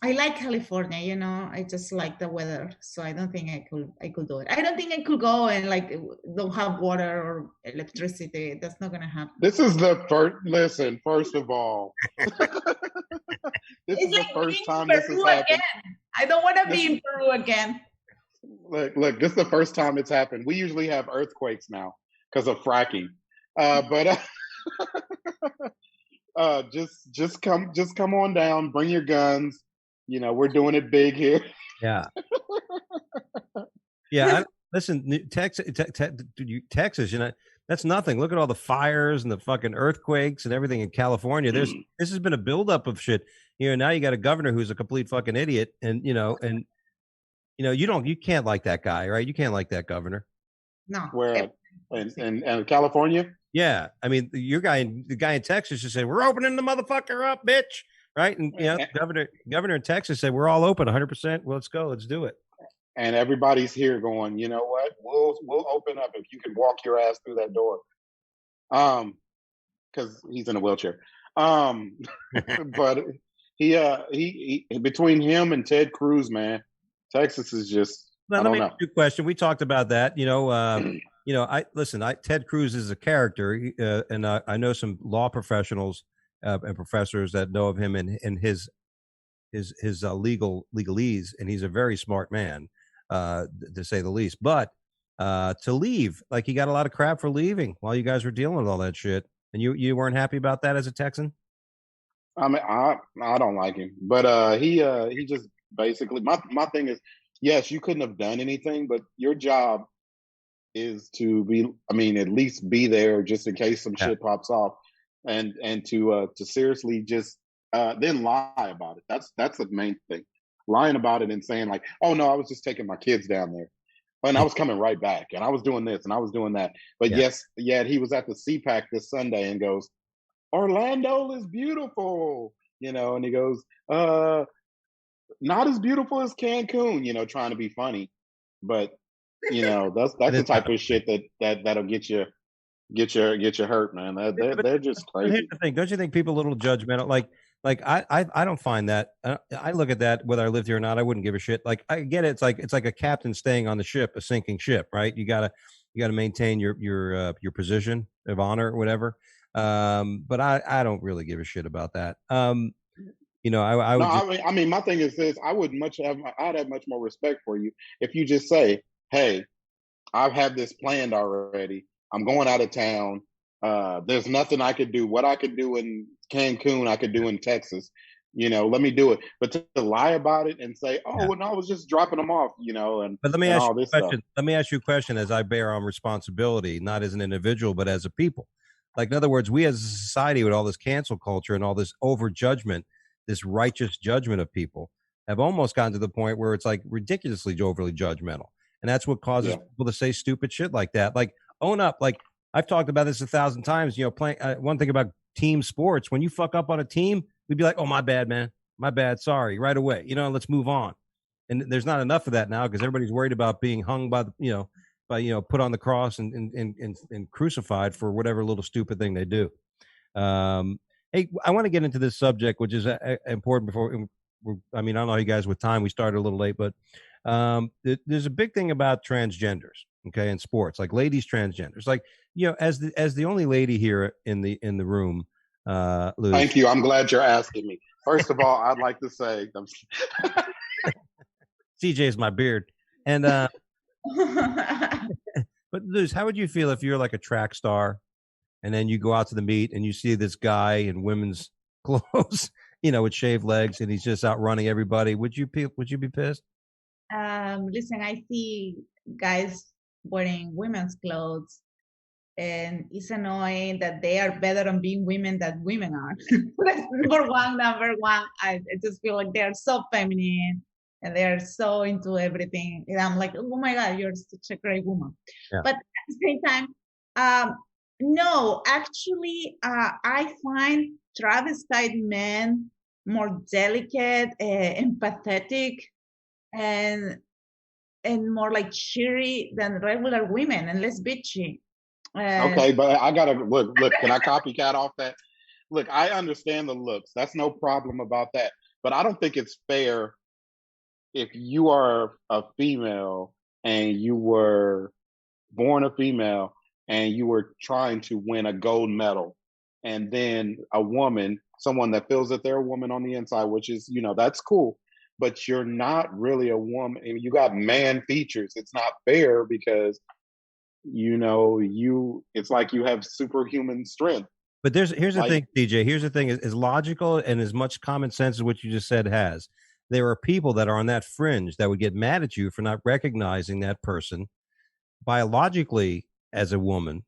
like California, you know, I just like the weather. So I don't think I could do it. I don't think I could go and like don't have water or electricity. That's not going to happen. This is the first, listen, first of all, this it's is like the first time Peru this has happened. Again. I don't want to be in Peru again. Look, this is the first time it's happened. We usually have earthquakes now because of fracking. just come on down. Bring your guns. We're doing it big here. Yeah. Yeah. Listen, Texas, Texas, that's nothing. Look at all the fires and the fucking earthquakes and everything in California. This has been a buildup of shit. Now you got a governor who's a complete fucking idiot, and you can't like that guy, right? You can't like that governor. No. Where in California? Yeah, I mean, the guy in Texas just said we're opening the motherfucker up, bitch, right? And governor in Texas said we're all open, 100%. Well, let's go, let's do it. And everybody's here going, you know what? We'll open up if you can walk your ass through that door. Because he's in a wheelchair. But he between him and Ted Cruz, man, Texas is just. Now, let me ask you a question. We talked about that. Ted Cruz is a character, and I know some law professionals and professors that know of him and his legalese, and he's a very smart man, to say the least. But to leave, like, he got a lot of crap for leaving while you guys were dealing with all that shit, and you weren't happy about that as a Texan. I mean, I don't like him, but he just basically my thing is, yes, you couldn't have done anything, but your job is to be, at least be there just in case some shit pops off, and to seriously just then lie about it. That's the main thing. Lying about it and saying like, oh no, I was just taking my kids down there, and I was coming right back, and I was doing this and I was doing that. But he was at the CPAC this Sunday and goes, Orlando is beautiful, and he goes, not as beautiful as Cancun, trying to be funny, but that's the type of shit that'll get you hurt, man. They're just crazy. Here's the thing: don't you think people are a little judgmental? Like I don't find that. I look at that whether I lived here or not. I wouldn't give a shit. Like, I get it. It's like a captain staying on the ship, a sinking ship, right? You gotta maintain your position of honor or whatever. But I don't really give a shit about that. My thing is this: I'd have much more respect for you if you just say, "Hey, I've had this planned already. I'm going out of town. There's nothing I could do. What I could do in Cancun, I could do in Texas. Let me do it." But to lie about it and say, "Oh, well, no, I was just dropping them off," But let me ask you a question. Let me ask you a question as I bear on responsibility, not as an individual, but as a people. Like, in other words, we as a society, with all this cancel culture and all this over judgment, this righteous judgment of people, have almost gotten to the point where it's like ridiculously overly judgmental. And that's what causes people to say stupid shit like that. Like, own up. Like, I've talked about this 1,000 times, playing one thing about team sports, when you fuck up on a team, we'd be like, oh, my bad, man. My bad. Sorry. Right away. Let's move on. And there's not enough of that now because everybody's worried about being hung by put on the cross and crucified for whatever little stupid thing they do. Hey, I want to get into this subject, which is important before. I don't know how you guys with time. We started a little late, but there's a big thing about transgenders, okay, in sports, like ladies transgenders. Like, as the only lady here in the room, Liz. Thank you. I'm glad you're asking me. First of all, I'd like to say, CJ's my beard, and but Liz, how would you feel if you're like a track star, and then you go out to the meet and you see this guy in women's clothes, with shaved legs, and he's just out running everybody? Would you be pissed? Listen, I see guys wearing women's clothes, and it's annoying that they are better on being women than women are. That's number one. I just feel like they're so feminine and they're so into everything. And I'm like, oh my God, you're such a great woman. Yeah. But at the same time, no, actually, I find travestied men more delicate, empathetic, and more like cheery than regular women, and less bitchy. Okay, but I gotta look. Can I copycat off that? Look, I understand the looks. That's no problem about that. But I don't think it's fair if you are a female and you were born a female and you were trying to win a gold medal, and then a woman, someone that feels that they're a woman on the inside, which is, that's cool, but you're not really a woman. You got man features. It's not fair because, it's like you have superhuman strength. But here's the Like- thing, DJ. Here's the thing: is as logical and as much common sense as what you just said has. There are people that are on that fringe that would get mad at you for not recognizing that person biologically as a woman,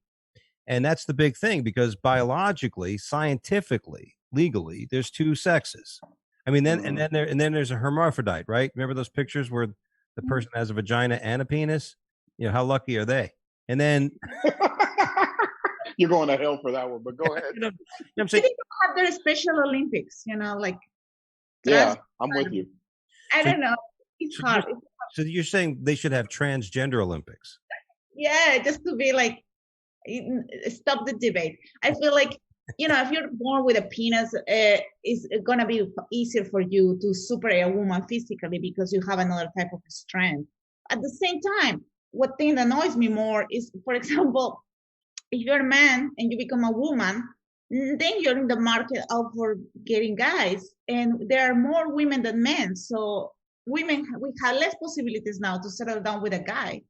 and that's the big thing because biologically, scientifically, legally, there's two sexes. I mean, then and then there's a hermaphrodite, right? Remember those pictures where the person has a vagina and a penis? You know, how lucky are they? And then You're going to hell for that one, but go ahead. you know what I'm saying? They have their Special Olympics, like. Yeah, I'm with you. I don't know. It's So hard. So you're saying they should have transgender Olympics? Yeah, just to be like, stop the debate. I feel like, if you're born with a penis, it's going to be easier for you to super a woman physically because you have another type of strength. At the same time, what thing that annoys me more is, for example, if you're a man and you become a woman, then you're in the market out for getting guys. And there are more women than men. So we have less possibilities now to settle down with a guy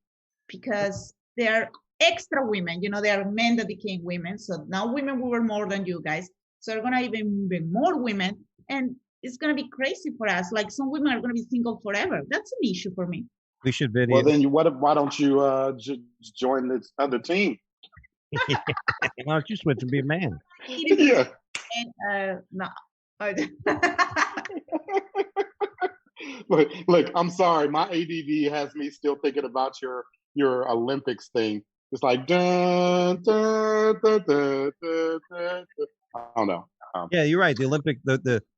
because there are extra women. There are men that became women. So now women we were more than you guys. So there are going to even be more women. And it's going to be crazy for us. Like some women are going to be single forever. That's an issue for me. We should video. Well, then why don't you join this other team? Why don't you switch and be a man? Yeah. And, no. Look, I'm sorry. My ADD has me still thinking about your Olympics thing. It's like dun, dun, dun, dun, dun, dun. I don't know. Yeah, you're right. The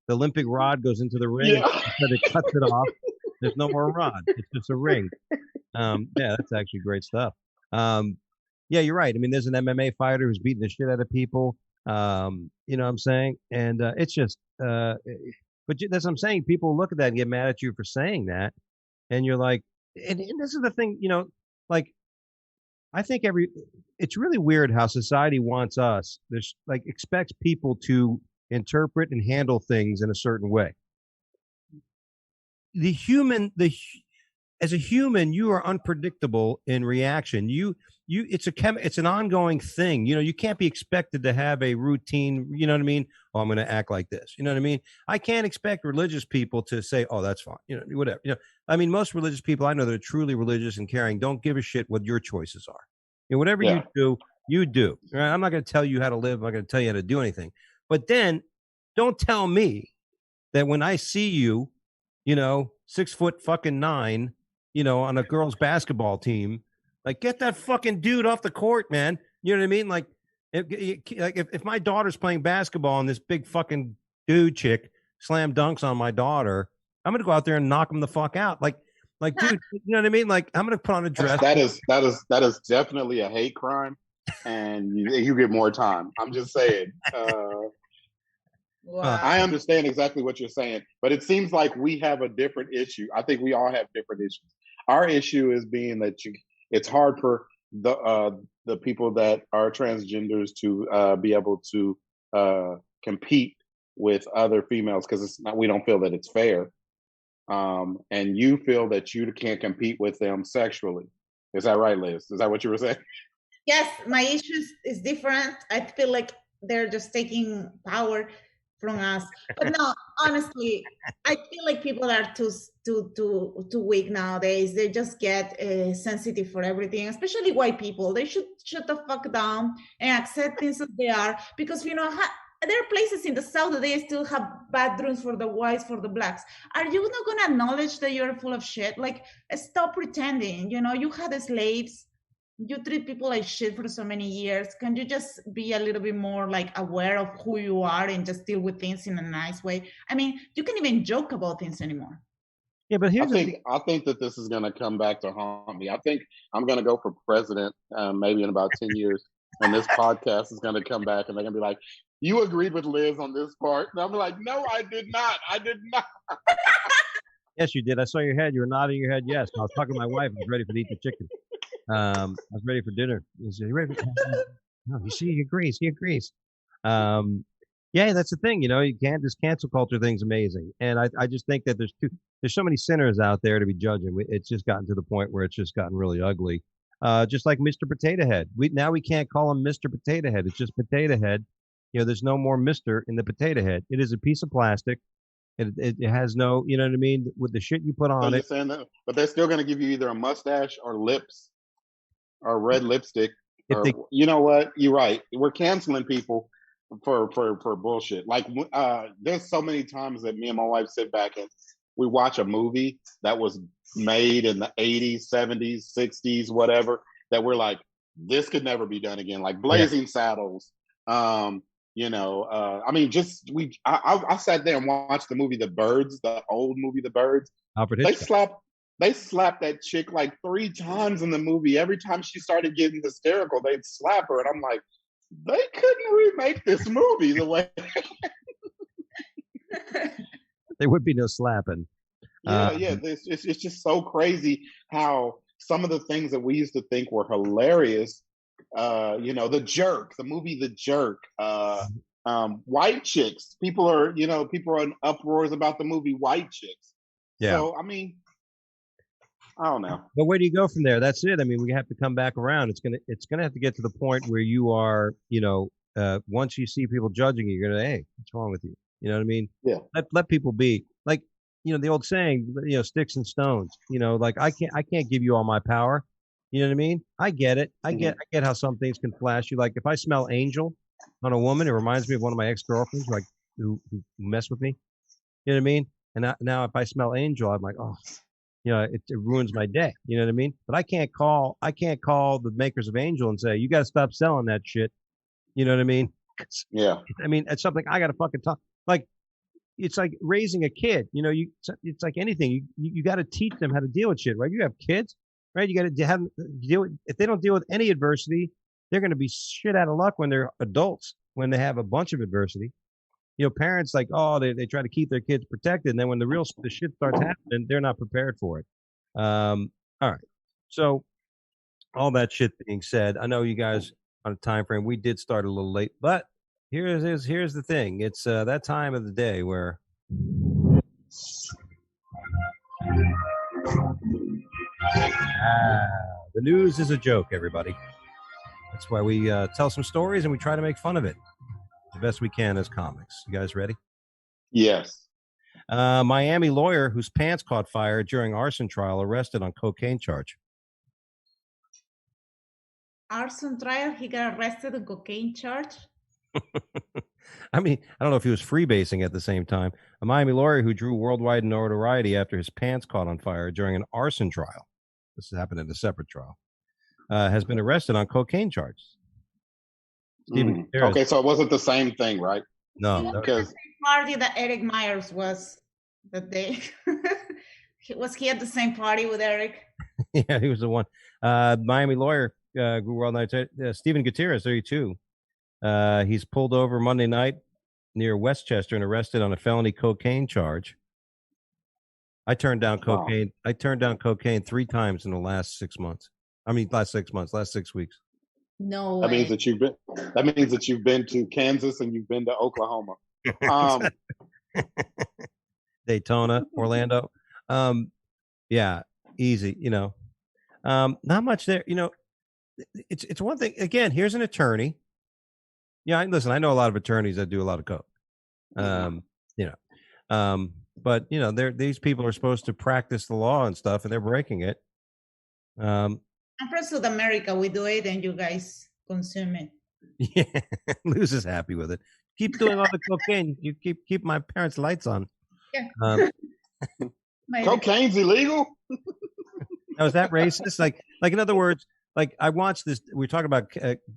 Olympic rod goes into the ring. Yeah. And it cuts it off. There's no more rod. It's just a ring. Yeah, that's actually great stuff. Yeah, you're right. I mean, there's an MMA fighter who's beating the shit out of people. You know what I'm saying? And it's just, but that's what I'm saying. People look at that and get mad at you for saying that. And you're like, and this is the thing, like, I think it's really weird how society wants us. There's like expects people to interpret and handle things in a certain way. As a human, you are unpredictable in reaction. It's an ongoing thing. You can't be expected to have a routine. You know what I mean? Oh, I'm going to act like this. You know what I mean? I can't expect religious people to say, "Oh, that's fine." Whatever. I mean, most religious people I know that are truly religious and caring don't give a shit what your choices are. Whatever you do, you do. Right? I'm not going to tell you how to live. I'm not going to tell you how to do anything. But then, don't tell me that when I see you, 6'9", on a girls' basketball team, like get that fucking dude off the court, man. You know what I mean? Like, if my daughter's playing basketball and this big fucking dude chick slam dunks on my daughter, I'm gonna go out there and knock him the fuck out. Like, dude, you know what I mean? Like, I'm gonna put on a dress. That is definitely a hate crime, and you get more time. I'm just saying. Wow. I understand exactly what you're saying, but it seems like we have a different issue. I think we all have different issues. Our issue is being that it's hard for the people that are transgenders to be able to compete with other females because we don't feel that it's fair. And you feel that you can't compete with them sexually. Is that right, Liz? Is that what you were saying? Yes, my issue is different. I feel like they're just taking power from us. But no, honestly, I feel like people are too weak nowadays. They just get sensitive for everything, especially white people. They should shut the fuck down and accept things as they are. Because, there are places in the South that they still have bathrooms for the whites, for the blacks. Are you not going to acknowledge that you're full of shit? Like, stop pretending. You had the slaves. You treat people like shit for so many years. Can you just be a little bit more like aware of who you are and just deal with things in a nice way? I mean, you can't even joke about things anymore. Yeah, but I think that this is going to come back to haunt me. I think I'm going to go for president maybe in about 10 years, and this podcast is going to come back, and they're going to be like, "You agreed with Liz on this part," and I'm like, "No, I did not. I did not." Yes, you did. I saw your head. You were nodding your head. Yes, I was talking to my wife. I was ready to eat the chicken. I was ready for dinner. He said, "You ready for?" No, you see, he agrees. He agrees. Yeah, that's the thing. You can't. This cancel culture thing's amazing, and I just think that there's so many sinners out there to be judging. It's just gotten to the point where it's just gotten really ugly. Just like Mr. Potato Head. We can't call him Mr. Potato Head. It's just Potato Head. there's no more Mister in the potato head. It is a piece of plastic. It has no, you know what I mean, with the shit you put So on you're it. saying that, but they're still going to give you either a mustache or lips or red lipstick. If Or they, you know what? You're right. We're canceling people for bullshit. Like there's so many times that me and my wife sit back and we watch a movie that was made in the 80s, 70s, 60s, whatever, that we're like, this could never be done again. Like Blazing Saddles. I mean, I sat there and watched the movie The Birds, the old movie The Birds. Alfred They Hitchcock. slapped that chick like 3 times in the movie. Every time she started getting hysterical, they'd slap her, and I'm like, they couldn't remake this movie the way. There would be no slapping. It's just so crazy how some of the things that we used to think were hilarious. The Jerk, the movie The Jerk. White Chicks. People are in uproars about the movie White Chicks. Yeah. So I mean, I don't know. But where do you go from there? That's it. I mean, we have to come back around. It's gonna have to get to the point where you are, once you see people judging you, you're gonna, hey, what's wrong with you? You know what I mean? Yeah. Let people be. Like, the old saying, sticks and stones. Like I can't give you all my power. You know what I mean? I get it. I get how some things can flash you. Like if I smell angel on a woman, it reminds me of one of my ex-girlfriends, like who messed with me. You know what I mean? And now if I smell angel, I'm like, oh, it ruins my day. You know what I mean? But I can't call the makers of Angel and say, you got to stop selling that shit. You know what I mean? Yeah. I mean, it's something I got to fucking talk. Like, it's like raising a kid. It's like anything. You got to teach them how to deal with shit, right? You have kids, right? You got to have deal with. If they don't deal with any adversity, they're going to be shit out of luck when they're adults. When they have a bunch of adversity, parents like, oh, they try to keep their kids protected, and then when the shit starts happening, they're not prepared for it. All right. So, all that shit being said, I know you guys on a time frame. We did start a little late, but here's the thing. It's that time of the day where the news is a joke, everybody. That's why we tell some stories and we try to make fun of it the best we can as comics. You guys ready? Yes. Miami lawyer whose pants caught fire during arson trial arrested on cocaine charge. Arson trial, he got arrested on cocaine charge. I mean, I don't know if he was freebasing at the same time. A Miami lawyer who drew worldwide notoriety after his pants caught on fire during an arson trial. This happened in a separate trial. Has been arrested on cocaine charges. Okay, so it wasn't the same thing, right? No, because the party that Erik Myers was that day. Was he at the same party with Erik? Yeah, he was the one. Miami lawyer grew worldwide. Stephen Gutierrez, 32. He's pulled over Monday night near Westchester and arrested on a felony cocaine charge. I turned down cocaine. I turned down cocaine 3 times in the last 6 months. I mean, last 6 months, last 6 weeks. No that way. means that you've been to Kansas and you've been to Oklahoma. Daytona, Orlando. Yeah, easy, not much there. It's one thing. Again, here's an attorney. Yeah, listen, I know a lot of attorneys that do a lot of coke. But these people are supposed to practice the law and stuff, and they're breaking it. And for South America, we do it, and you guys consume it. Yeah, Luz is happy with it. Keep doing all the cocaine. You keep my parents' lights on. Yeah. Cocaine's illegal. Now, is that racist? Like in other words, like I watched this. We're talking about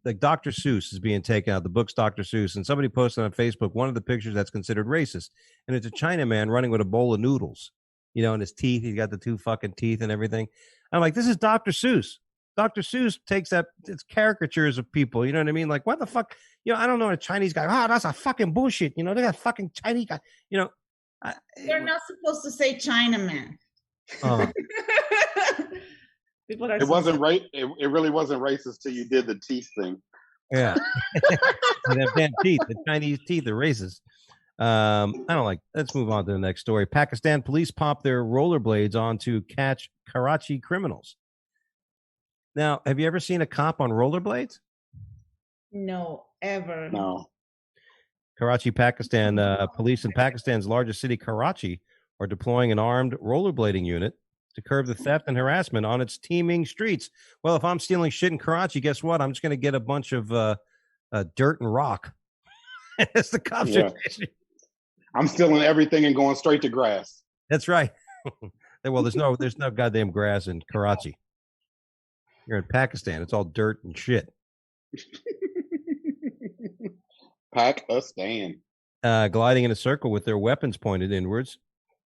like Dr. Seuss is being taken out. The book's Dr. Seuss, and somebody posted on Facebook one of the pictures that's considered racist, and it's a Chinaman running with a bowl of noodles, and his teeth. He's got the 2 fucking teeth and everything. I'm like, this is Dr. Seuss. Dr. Seuss takes it's caricatures of people. You know what I mean? Like, what the fuck? I don't know, a Chinese guy. Oh, that's a fucking bullshit. They got fucking Chinese guy. You're not supposed to say Chinaman. People are. It wasn't right. It really wasn't racist till you did the teeth thing. Yeah. Them damn teeth. The Chinese teeth are racist. I don't like. Let's move on to the next story. Pakistan police pop their rollerblades on to catch Karachi criminals. Now, have you ever seen a cop on rollerblades? No, ever. No. Karachi, Pakistan. Police in Pakistan's largest city, Karachi, are deploying an armed rollerblading unit to curb the theft and harassment on its teeming streets. Well, if I'm stealing shit in Karachi, guess what? I'm just going to get a bunch of dirt and rock. As the cops are. I'm stealing everything and going straight to grass. That's right. Well, there's no goddamn grass in Karachi. You're in Pakistan. It's all dirt and shit. Pakistan. Gliding in a circle with their weapons pointed inwards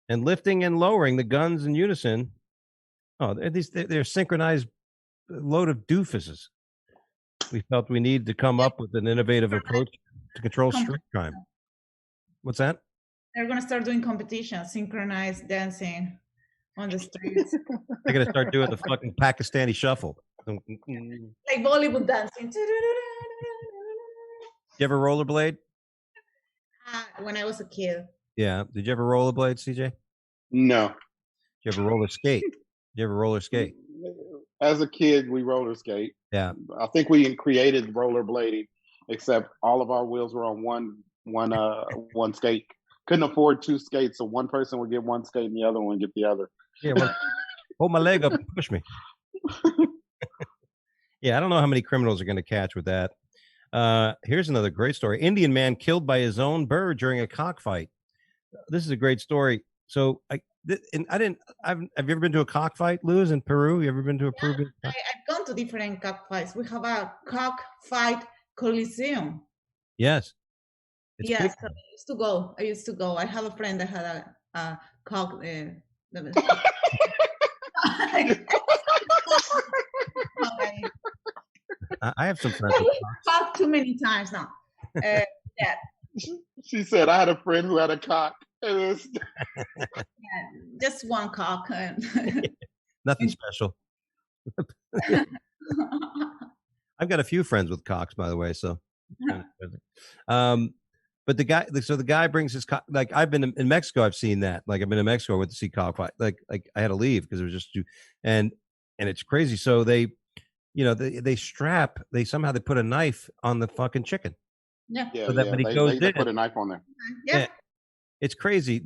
and lifting and lowering the guns in unison. Oh, they're synchronized load of doofuses. We felt we needed to come up with an innovative approach to control street crime. What's that? They're going to start doing competitions, synchronized dancing on the streets. They're going to start doing the fucking Pakistani shuffle. Like Bollywood dancing. You ever rollerblade? When I was a kid. Yeah. Did you ever rollerblade, CJ? No. Did you ever roller skate? Did you ever roller skate? As a kid, we roller skate. Yeah. I think we created rollerblading, except all of our wheels were on one skate. Couldn't afford two skates, so one person would get one skate and the other one would get the other. Yeah, well, hold my leg up and push me. Yeah, I don't know how many criminals are going to catch with that. Here's another great story. Indian man killed by his own bird during a cockfight. This is a great story. So have you ever been to a cockfight, Luz, in Peru? You ever been to a Peruvian? I've gone to different cockfights. We have a cockfight coliseum. Yes. Yes, so I used to go. I have a friend that had a cock. I have some friends. Cock too many times now. Yeah. She said, I had a friend who had a cock. Yeah, just one cock. Nothing special. I've got a few friends with cocks, by the way. So, but the guy brings his cock. Like I've been in Mexico, I've seen that. Like I've been in Mexico, I went to see cockfight. Like I had to leave because it was just too, and it's crazy. So they somehow they put a knife on the fucking chicken. Yeah. So that when he goes they put a knife on there. Yeah. It's crazy.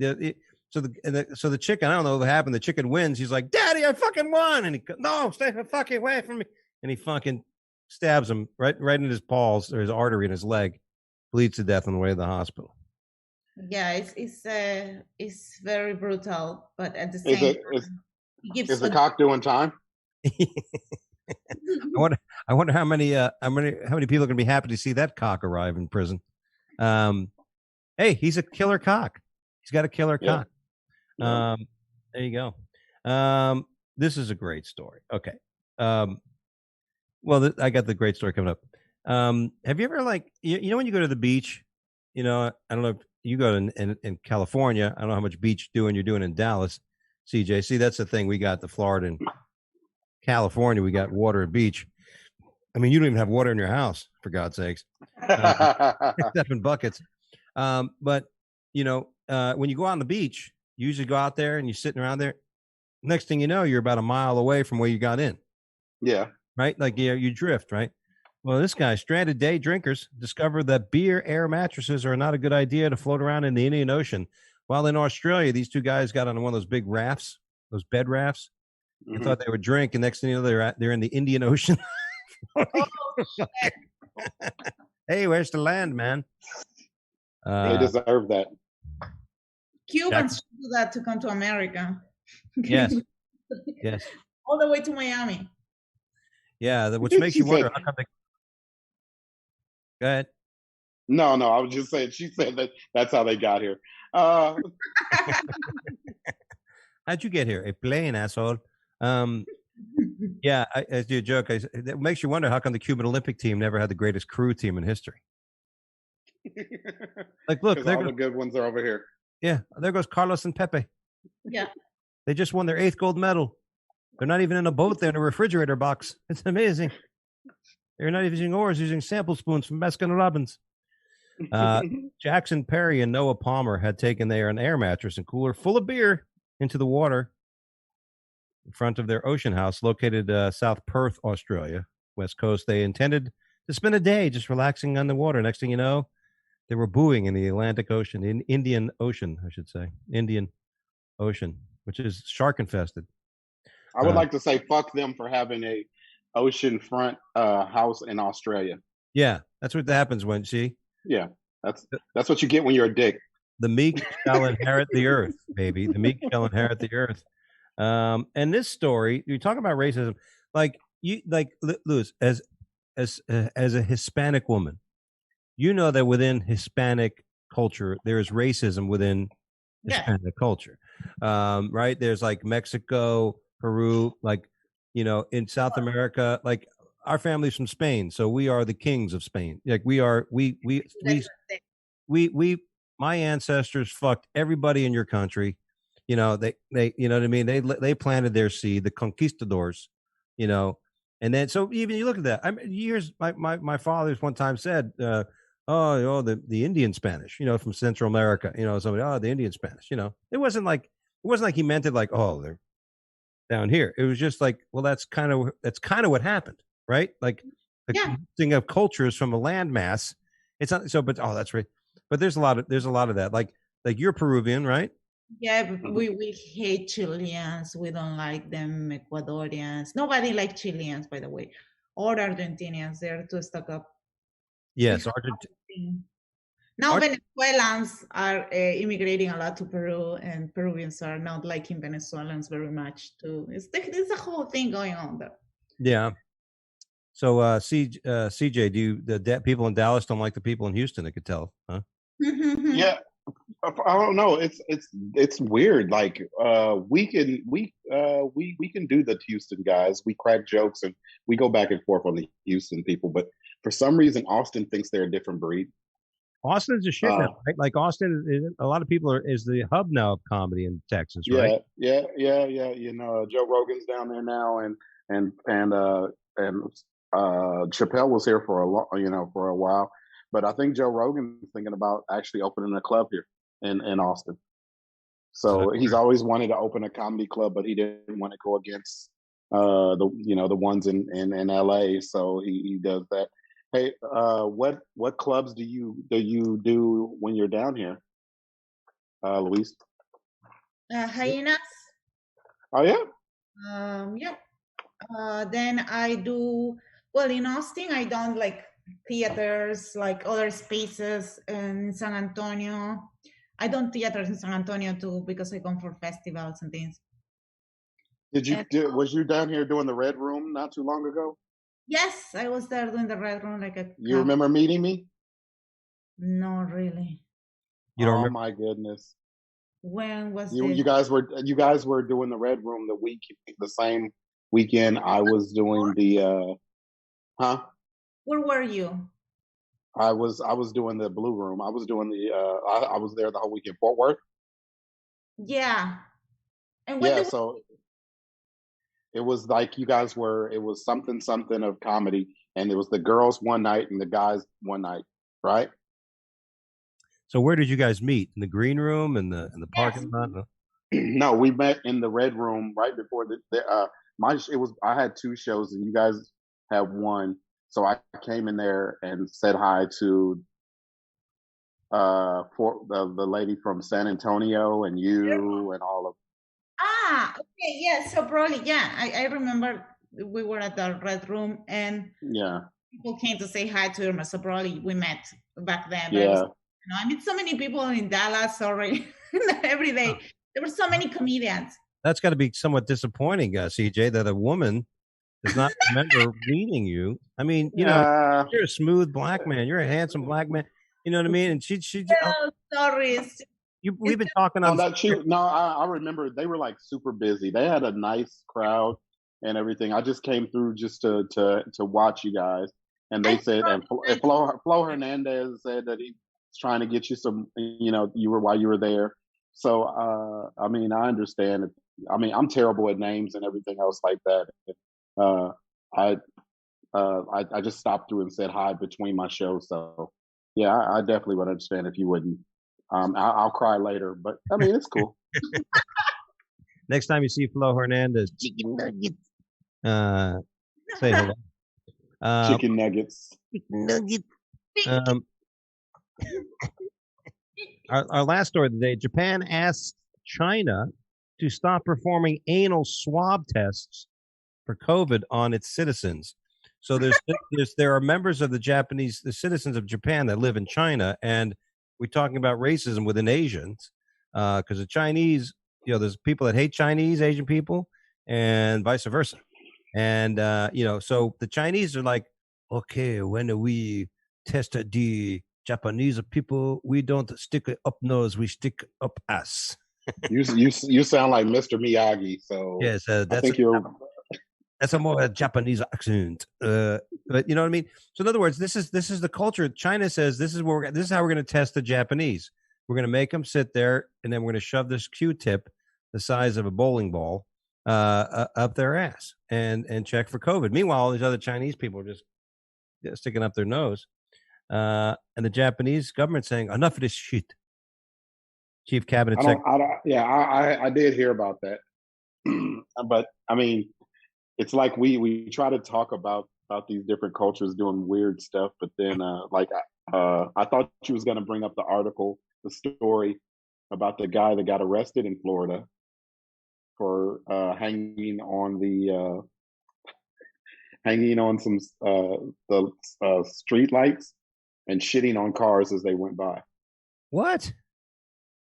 So the chicken, I don't know what happened. The chicken wins. He's like, "Daddy, I fucking won!" And no, stay fucking away from me. And he fucking stabs him right in his paws or his artery in his leg. Bleeds to death on the way to the hospital. Yeah, it's very brutal, but at the same time, is the cock doing time? I wonder how many people are going to be happy to see that cock arrive in prison. Hey, he's a killer cock. He's got a killer cock. There you go. This is a great story. Okay. Well, I got the great story coming up. Have you ever you know when you go to the beach, I don't know if you go in California. I don't know how much beach you're doing in Dallas, CJ. See, that's the thing. We got the Florida and California. We got water and beach. I mean, you don't even have water in your house, for God's sakes. Except in buckets. But when you go on the beach, you usually go out there and you're sitting around there. Next thing you know, you're about a mile away from where you got in. Yeah. Right? Like you drift, right? Well, this guy, stranded day drinkers, discovered that beer air mattresses are not a good idea to float around in the Indian Ocean. While in Australia, these two guys got on one of those big rafts, those bed rafts, and thought they would drink. And next thing you know, they're in the Indian Ocean. Hey, where's the land, man? They deserve that. Cubans do that to come to America. Yes. Yes. All the way to Miami. Yeah, which makes you wonder how come they... Go ahead. No, I was just saying. She said that's how they got here. How'd you get here? A plane, asshole. Yeah, I do a joke. It makes you wonder how come the Cuban Olympic team never had the greatest crew team in history. Like, look, all the good ones are over here. Yeah, there goes Carlos and Pepe. Yeah. They just won their 8th gold medal. They're not even in a boat. They're in a refrigerator box. It's amazing. They're not even using oars, using sample spoons from Baskin Robbins. Jackson Perry and Noah Palmer had taken an air mattress and cooler full of beer into the water in front of their ocean house located South Perth, Australia, West Coast. They intended to spend a day just relaxing on the water. Next thing you know, They were booing in the Atlantic Ocean, in Indian Ocean, I should say, Indian Ocean, which is shark infested. I would like to say fuck them for having a oceanfront house in Australia. Yeah, that's what happens when Yeah, that's what you get when you're a dick. The meek shall inherit the earth, baby. The meek shall inherit the earth. And this story, you're talking about racism, like Lewis, as a Hispanic woman, you know that within Hispanic culture there is racism within Hispanic culture, right? There's like Mexico, Peru, like in South America, like our family's from Spain, so we are the kings of Spain. Like we my ancestors fucked everybody in your country. They you know what I mean? They planted their seed, the conquistadors, and then so even you look at that. I mean, my father's one time said, the Indian Spanish, from Central America, somebody, the Indian Spanish, it wasn't like he meant it like, oh, they're down here. It was just like, well, that's kind of what happened, right? Like the thing of cultures from a landmass. It's not so, but that's right. But there's a lot of that. Like you're Peruvian, right? Yeah, but we hate Chileans. We don't like them. Ecuadorians. Nobody likes Chileans, by the way, or Argentinians. They're too stuck up. Yes, now Venezuelans are immigrating a lot to Peru, and Peruvians are not liking Venezuelans very much too. It's a whole thing going on there. Yeah. So, CJ, the people in Dallas don't like the people in Houston? I could tell, huh? Yeah, I don't know. It's weird. Like we can do the Houston guys. We crack jokes and we go back and forth on the Houston people, but for some reason, Austin thinks they're a different breed. Austin's a shit now, right? Like Austin, a lot of people is the hub now of comedy in Texas, right? Yeah. Joe Rogan's down there now, and Chappelle was here for a while, but I think Joe Rogan's thinking about actually opening a club here in Austin. So he's always wanted to open a comedy club, but he didn't want to go against the ones in LA. So he does that. Hey, what clubs do you do when you're down here, Luis? Hyenas. Oh yeah. Then I do in Austin. I don't like theaters, like other spaces in San Antonio. I don't theaters in San Antonio too because I come for festivals and things. Was you down here doing the Red Room not too long ago? Yes, I was there doing the Red Room You remember meeting me? No, really. You don't oh remember? My goodness. When was you guys were doing the Red Room the same weekend I was doing the Where were you? I was doing the Blue Room. I was doing the I was there the whole weekend. Fort Worth? Yeah. And so it was like it was something of comedy, and it was the girls one night and the guys one night, right? So where did you guys meet? In the green room and the parking lot? No, we met in the Red Room right before I had two shows and you guys had one. So I came in there and said hi to for the lady from San Antonio and you and all of. Okay, yeah. So probably, I remember we were at the Red Room and people came to say hi to her. So probably we met back then. But I meet so many people in Dallas already every day. There were so many comedians. That's got to be somewhat disappointing, CJ, that a woman does not remember meeting you. I mean, you're a smooth black man. You're a handsome black man. You know what I mean? And she sorry. We've been talking on I remember they were like super busy. They had a nice crowd and everything. I just came through just to watch you guys. And they said, and Flo Hernandez said that he was trying to get you some, while you were there. So, I mean, I understand. I mean, I'm terrible at names and everything else like that. I just stopped through and said hi between my shows. So, yeah, I definitely would understand if you wouldn't. I'll cry later, but I mean, it's cool. Next time you see Flo Hernandez, chicken nuggets. Say hello. Chicken nuggets. Chicken nuggets. Our last story of the day: Japan asks China to stop performing anal swab tests for COVID on its citizens. So there are members of the citizens of Japan that live in China, and we're talking about racism within Asians, because the Chinese, there's people that hate Chinese Asian people, and vice versa. And so the Chinese are like, okay, when we test the Japanese people, we don't stick it up nose, we stick up ass. You sound like Mr. Miyagi. So yes, that's a more Japanese accent. But you know what I mean? So in other words, this is the culture. China says this is how we're going to test the Japanese. We're going to make them sit there, and then we're going to shove this Q-tip the size of a bowling ball up their ass and check for COVID. Meanwhile, all these other Chinese people are just sticking up their nose. And the Japanese government saying, enough of this shit. Chief Cabinet Secretary. I did hear about that. But I mean, it's like we try to talk about these different cultures doing weird stuff, but then I thought you was going to bring up the story about the guy that got arrested in Florida for hanging on some the street lights and shitting on cars as they went by. What?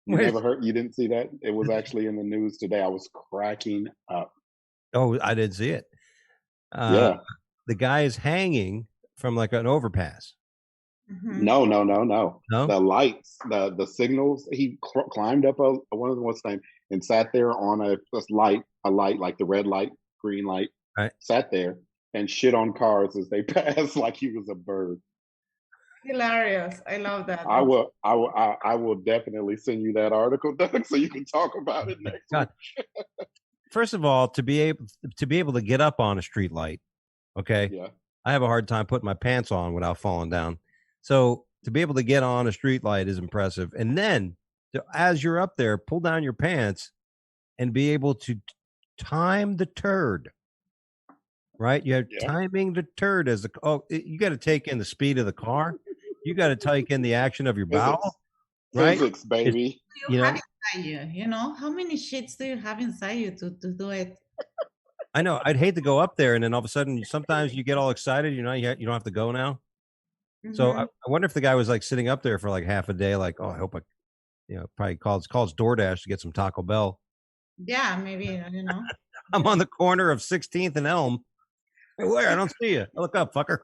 You never heard? You didn't see that? It was actually in the news today. I was cracking up. Oh, I didn't see it. Yeah. The guy is hanging from like an overpass. Mm-hmm. No. The lights, the signals. He climbed up one of the what's name and sat there on a light like the red light, green light. Right. Sat there and shit on cars as they passed like he was a bird. Hilarious! I love that. I will definitely send you that article, Doug, so you can talk about it next week. First of all, to be able to get up on a street light, okay? Yeah. I have a hard time putting my pants on without falling down. So to be able to get on a street light is impressive. And then as you're up there, pull down your pants and be able to time the turd. Right? You're timing the turd as you got to take in the speed of the car. You got to take in the action of your bowel. Right? Physics, baby. You have inside you, how many shits do you have inside you to do it? I know. I'd hate to go up there and then all of a sudden, sometimes you get all excited. You don't have to go now. Mm-hmm. So I wonder if the guy was like sitting up there for like half a day, like, oh, I hope probably calls DoorDash to get some Taco Bell. Yeah, maybe, I'm on the corner of 16th and Elm. Hey, where? I don't see you. Look up, fucker.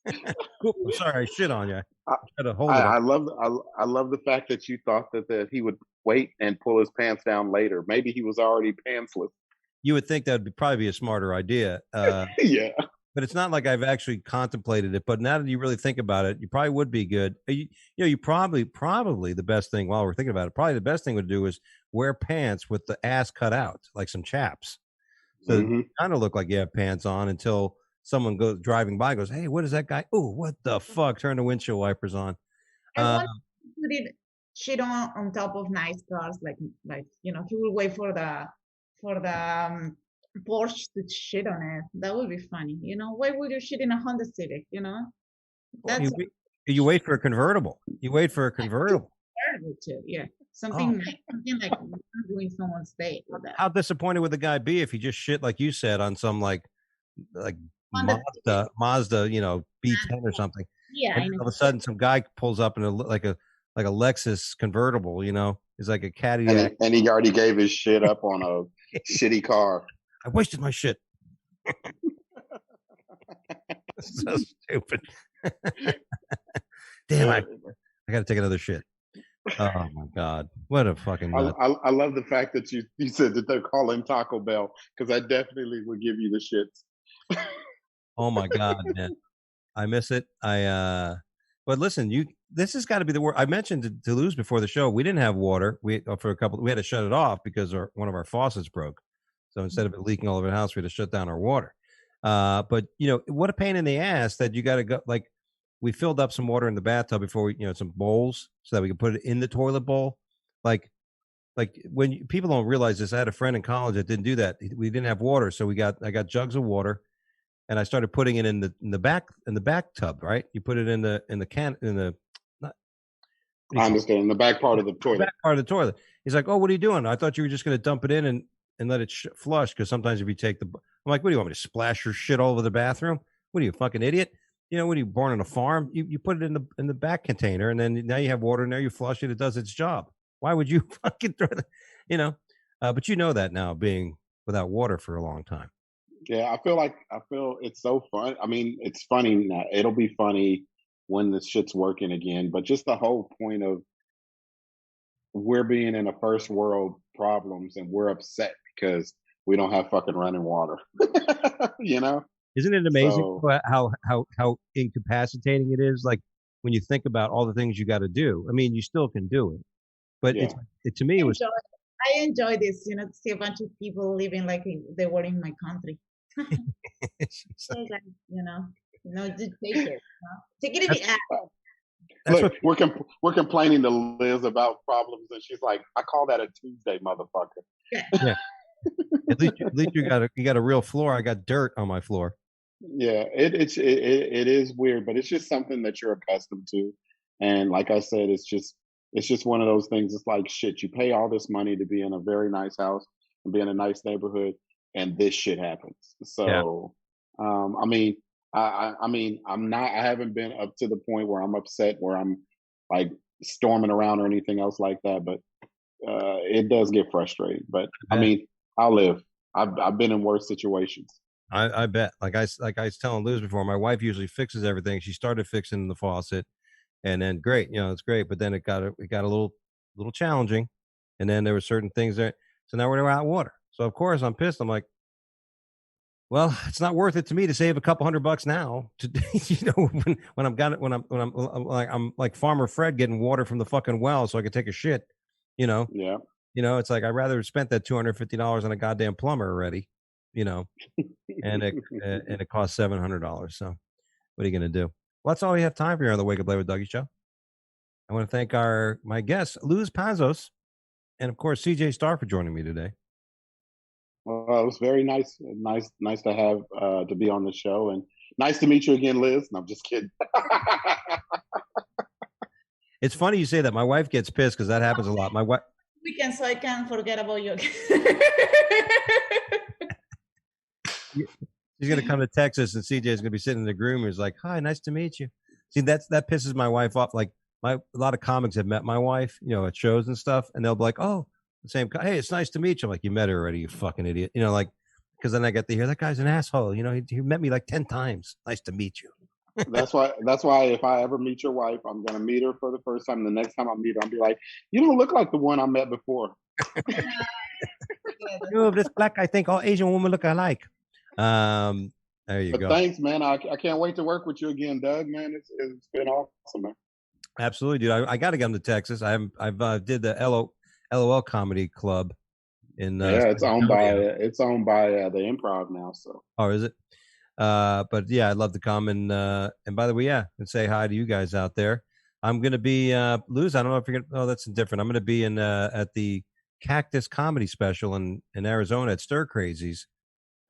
Oops, I'm sorry, I shit on you. I love the fact that you thought that he would wait and pull his pants down later. Maybe he was already pantsless. You would think that would probably be a smarter idea. Yeah. But it's not like I've actually contemplated it. But now that you really think about it, you probably would be good. You probably the best thing while we're thinking about it, probably the best thing would do is wear pants with the ass cut out, like some chaps. So it kind of look like you have pants on until someone goes driving by, goes, "Hey, what is that guy? Oh, what the fuck?" Turn the windshield wipers on. I want to put it shit on top of nice cars, like he will wait for the Porsche to shit on it. That would be funny. Why would you shit in a Honda Civic? That's you wait for a convertible. You wait for a convertible. Too, yeah. Something like doing someone's day. How disappointed would the guy be if he just shit like you said on some like Mazda, B10 or something? Yeah. And all of a sudden, some guy pulls up in like a Lexus convertible. It's like a Cadillac, and he already gave his shit up on a shitty car. I wasted my shit. So stupid. Damn, I got to take another shit. Oh my God! What a fucking nut. I love the fact that you said that they're calling Taco Bell, because I definitely would give you the shits. Oh my God, man! I miss it. But listen, this has got to be the worst. I mentioned to Toulouse before the show, we didn't have water. We had to shut it off because one of our faucets broke. So instead of it leaking all over the house, we had to shut down our water. But what a pain in the ass that you got to go. Like, we filled up some water in the bathtub before we, some bowls so that we could put it in the toilet bowl. Like when people don't realize this, I had a friend in college that didn't do that. We didn't have water, so I got jugs of water, and I started putting it in the back tub. Right, you put it in the I understand. In the back part of the toilet. Back part of the toilet. He's like, "Oh, what are you doing? I thought you were just going to dump it in and let it flush, because sometimes if you take I'm like, what do you want me to splash your shit all over the bathroom? What are you, fucking idiot? You know, when you're born on a farm, you put it in the back container, and then now you have water in there, you flush it, it does its job. Why would you fucking throw it, you know? But you know that now, being without water for a long time. Yeah, I feel it's so fun. I mean, it's funny now. It'll be funny when the shit's working again, but just the whole point of we're being in a first world problems and we're upset because we don't have fucking running water. You know? Isn't it amazing how incapacitating it is? Like, when you think about all the things you got to do. I mean, you still can do it, but Yeah. to me, it was. I enjoy this, to see a bunch of people living like they were in my country. Just take it. Take it in the ass. Look, we're complaining to Liz about problems, and she's like, "I call that a Tuesday, motherfucker." Yeah. At least you got a real floor. I got dirt on my floor. Yeah, it is weird, but it's just something that you're accustomed to, and like I said, it's just one of those things. It's like, shit, you pay all this money to be in a very nice house and be in a nice neighborhood, and this shit happens. So, I mean, I haven't been up to the point where I'm upset, where I'm like storming around or anything else like that, but it does get frustrating. But I mean, I'll live. I've been in worse situations. I bet. Like I was telling Liz before, my wife usually fixes everything. She started fixing the faucet, and then great, it's great. But then it got a little challenging, and then there were certain things there. So now we're out of water. So of course I'm pissed. I'm like, well, it's not worth it to me to save a couple $100 now. When I'm like Farmer Fred getting water from the fucking well so I could take a shit. Yeah. It's like I'd rather have spent that $250 on a goddamn plumber already. And it costs $700. So what are you going to do? Well, that's all we have time for here on the Wake Up Late with Dougie show. I want to thank my guests, Luz Pazos, and of course CJ Starr, for joining me today. Well, it was very nice to have to be on the show, and nice to meet you again, Liz. No, I'm just kidding. It's funny you say that. My wife gets pissed because that happens a lot. My wife. Weekend, so I can forget about you. She's gonna come to Texas, and CJ is gonna be sitting in the groomer. He's like, "Hi, nice to meet you." See, that pisses my wife off. Like, a lot of comics have met my wife, at shows and stuff, and they'll be like, "Oh, the same. Hey, it's nice to meet you." I'm like, "You met her already, you fucking idiot." Because then I get to hear that guy's an asshole. He met me like 10 times. Nice to meet you. That's why if I ever meet your wife, I'm gonna meet her for the first time. The next time I meet her, I'll be like, "You don't look like the one I met before." This black, I think all Asian women look alike. There you go. Thanks, man. I can't wait to work with you again, Doug. Man, it's been awesome, man. Absolutely, dude. I got to come to Texas. I've did the LOL Comedy Club in. It's owned by the Improv now. So. Oh, is it? But yeah, I'd love to come and by the way, and say hi to you guys out there. I'm gonna be Luz. I don't know if you're gonna. Oh, that's different. I'm gonna be in at the Cactus Comedy Special in Arizona at Stir Crazies.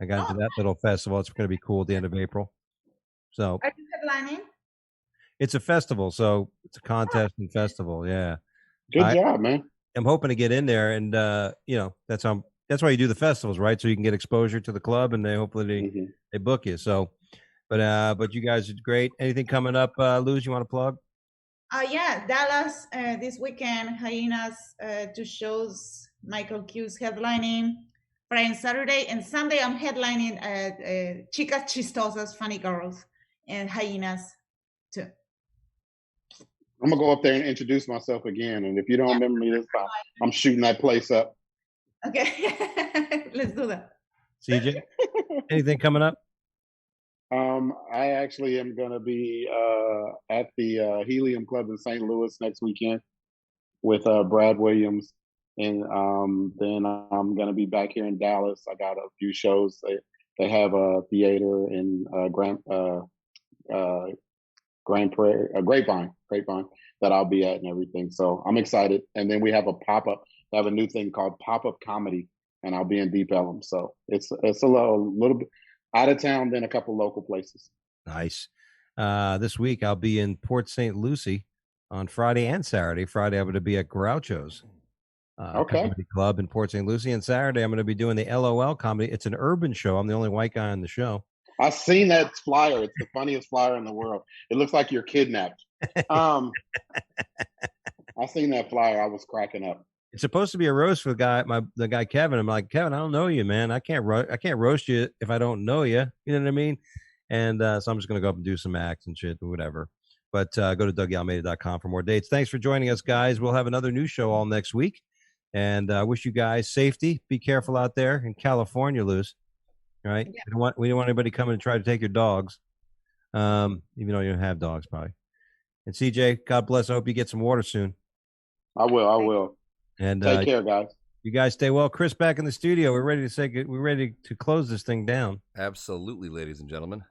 I got into that little festival. It's going to be cool at the end of April. So, are you headlining? It's a festival, so it's a contest and festival. Yeah, good job, man. I'm hoping to get in there, and that's why you do the festivals, right? So you can get exposure to the club, and they book you. So, but you guys are great. Anything coming up, Luz? You want to plug? Yeah, Dallas this weekend. Hyenas 2 shows. Michael Q's headlining. Friday and Saturday, and Sunday I'm headlining at Chicas Chistosas, Funny Girls, and Hyenas too. I'm gonna go up there and introduce myself again, and if you don't remember me this time, I'm shooting that place up. Okay, let's do that. CJ, anything coming up? I actually am gonna be at the Helium Club in St. Louis next weekend with Brad Williams. And then I'm going to be back here in Dallas. I got a few shows. They have a theater in Grapevine that I'll be at and everything. So I'm excited. And then we have a pop-up. They have a new thing called Pop-Up Comedy, and I'll be in Deep Ellum. So it's a little bit out of town than a couple local places. Nice. This week I'll be in Port St. Lucie on Friday and Saturday. Friday, I'm going to be at Groucho's Comedy Club in Port St. Lucie. And Saturday, I'm going to be doing the LOL comedy. It's an urban show. I'm the only white guy on the show. I've seen that flyer. It's the funniest flyer in the world. It looks like you're kidnapped. I seen that flyer. I was cracking up. It's supposed to be a roast for the guy Kevin. I'm like, Kevin, I don't know you, man. I can't roast you if I don't know you. You know what I mean? And so I'm just going to go up and do some acts and shit or whatever. But go to DougieAlmeida.com for more dates. Thanks for joining us, guys. We'll have another new show all next week. And wish you guys safety. Be careful out there in California, Luz. All right? Yeah. We don't want anybody coming to try to take your dogs, even though you don't have dogs, probably. And CJ, God bless. I hope you get some water soon. I will. And take care, guys. You guys stay well. Chris, back in the studio. We're ready to close this thing down. Absolutely, ladies and gentlemen.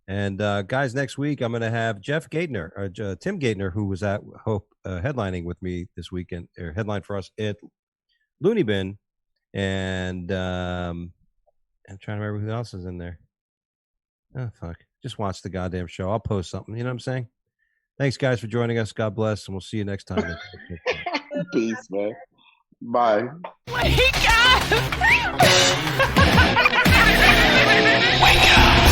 And guys, next week I'm going to have Tim Gaitner, who was at Hope headlining with me this weekend, or headline for us at Looney Bin, and I'm trying to remember who else is in there. Oh fuck! Just watch the goddamn show. I'll post something. You know what I'm saying? Thanks, guys, for joining us. God bless, and we'll see you next time. Peace, man. Bye. Wake up! Wake up!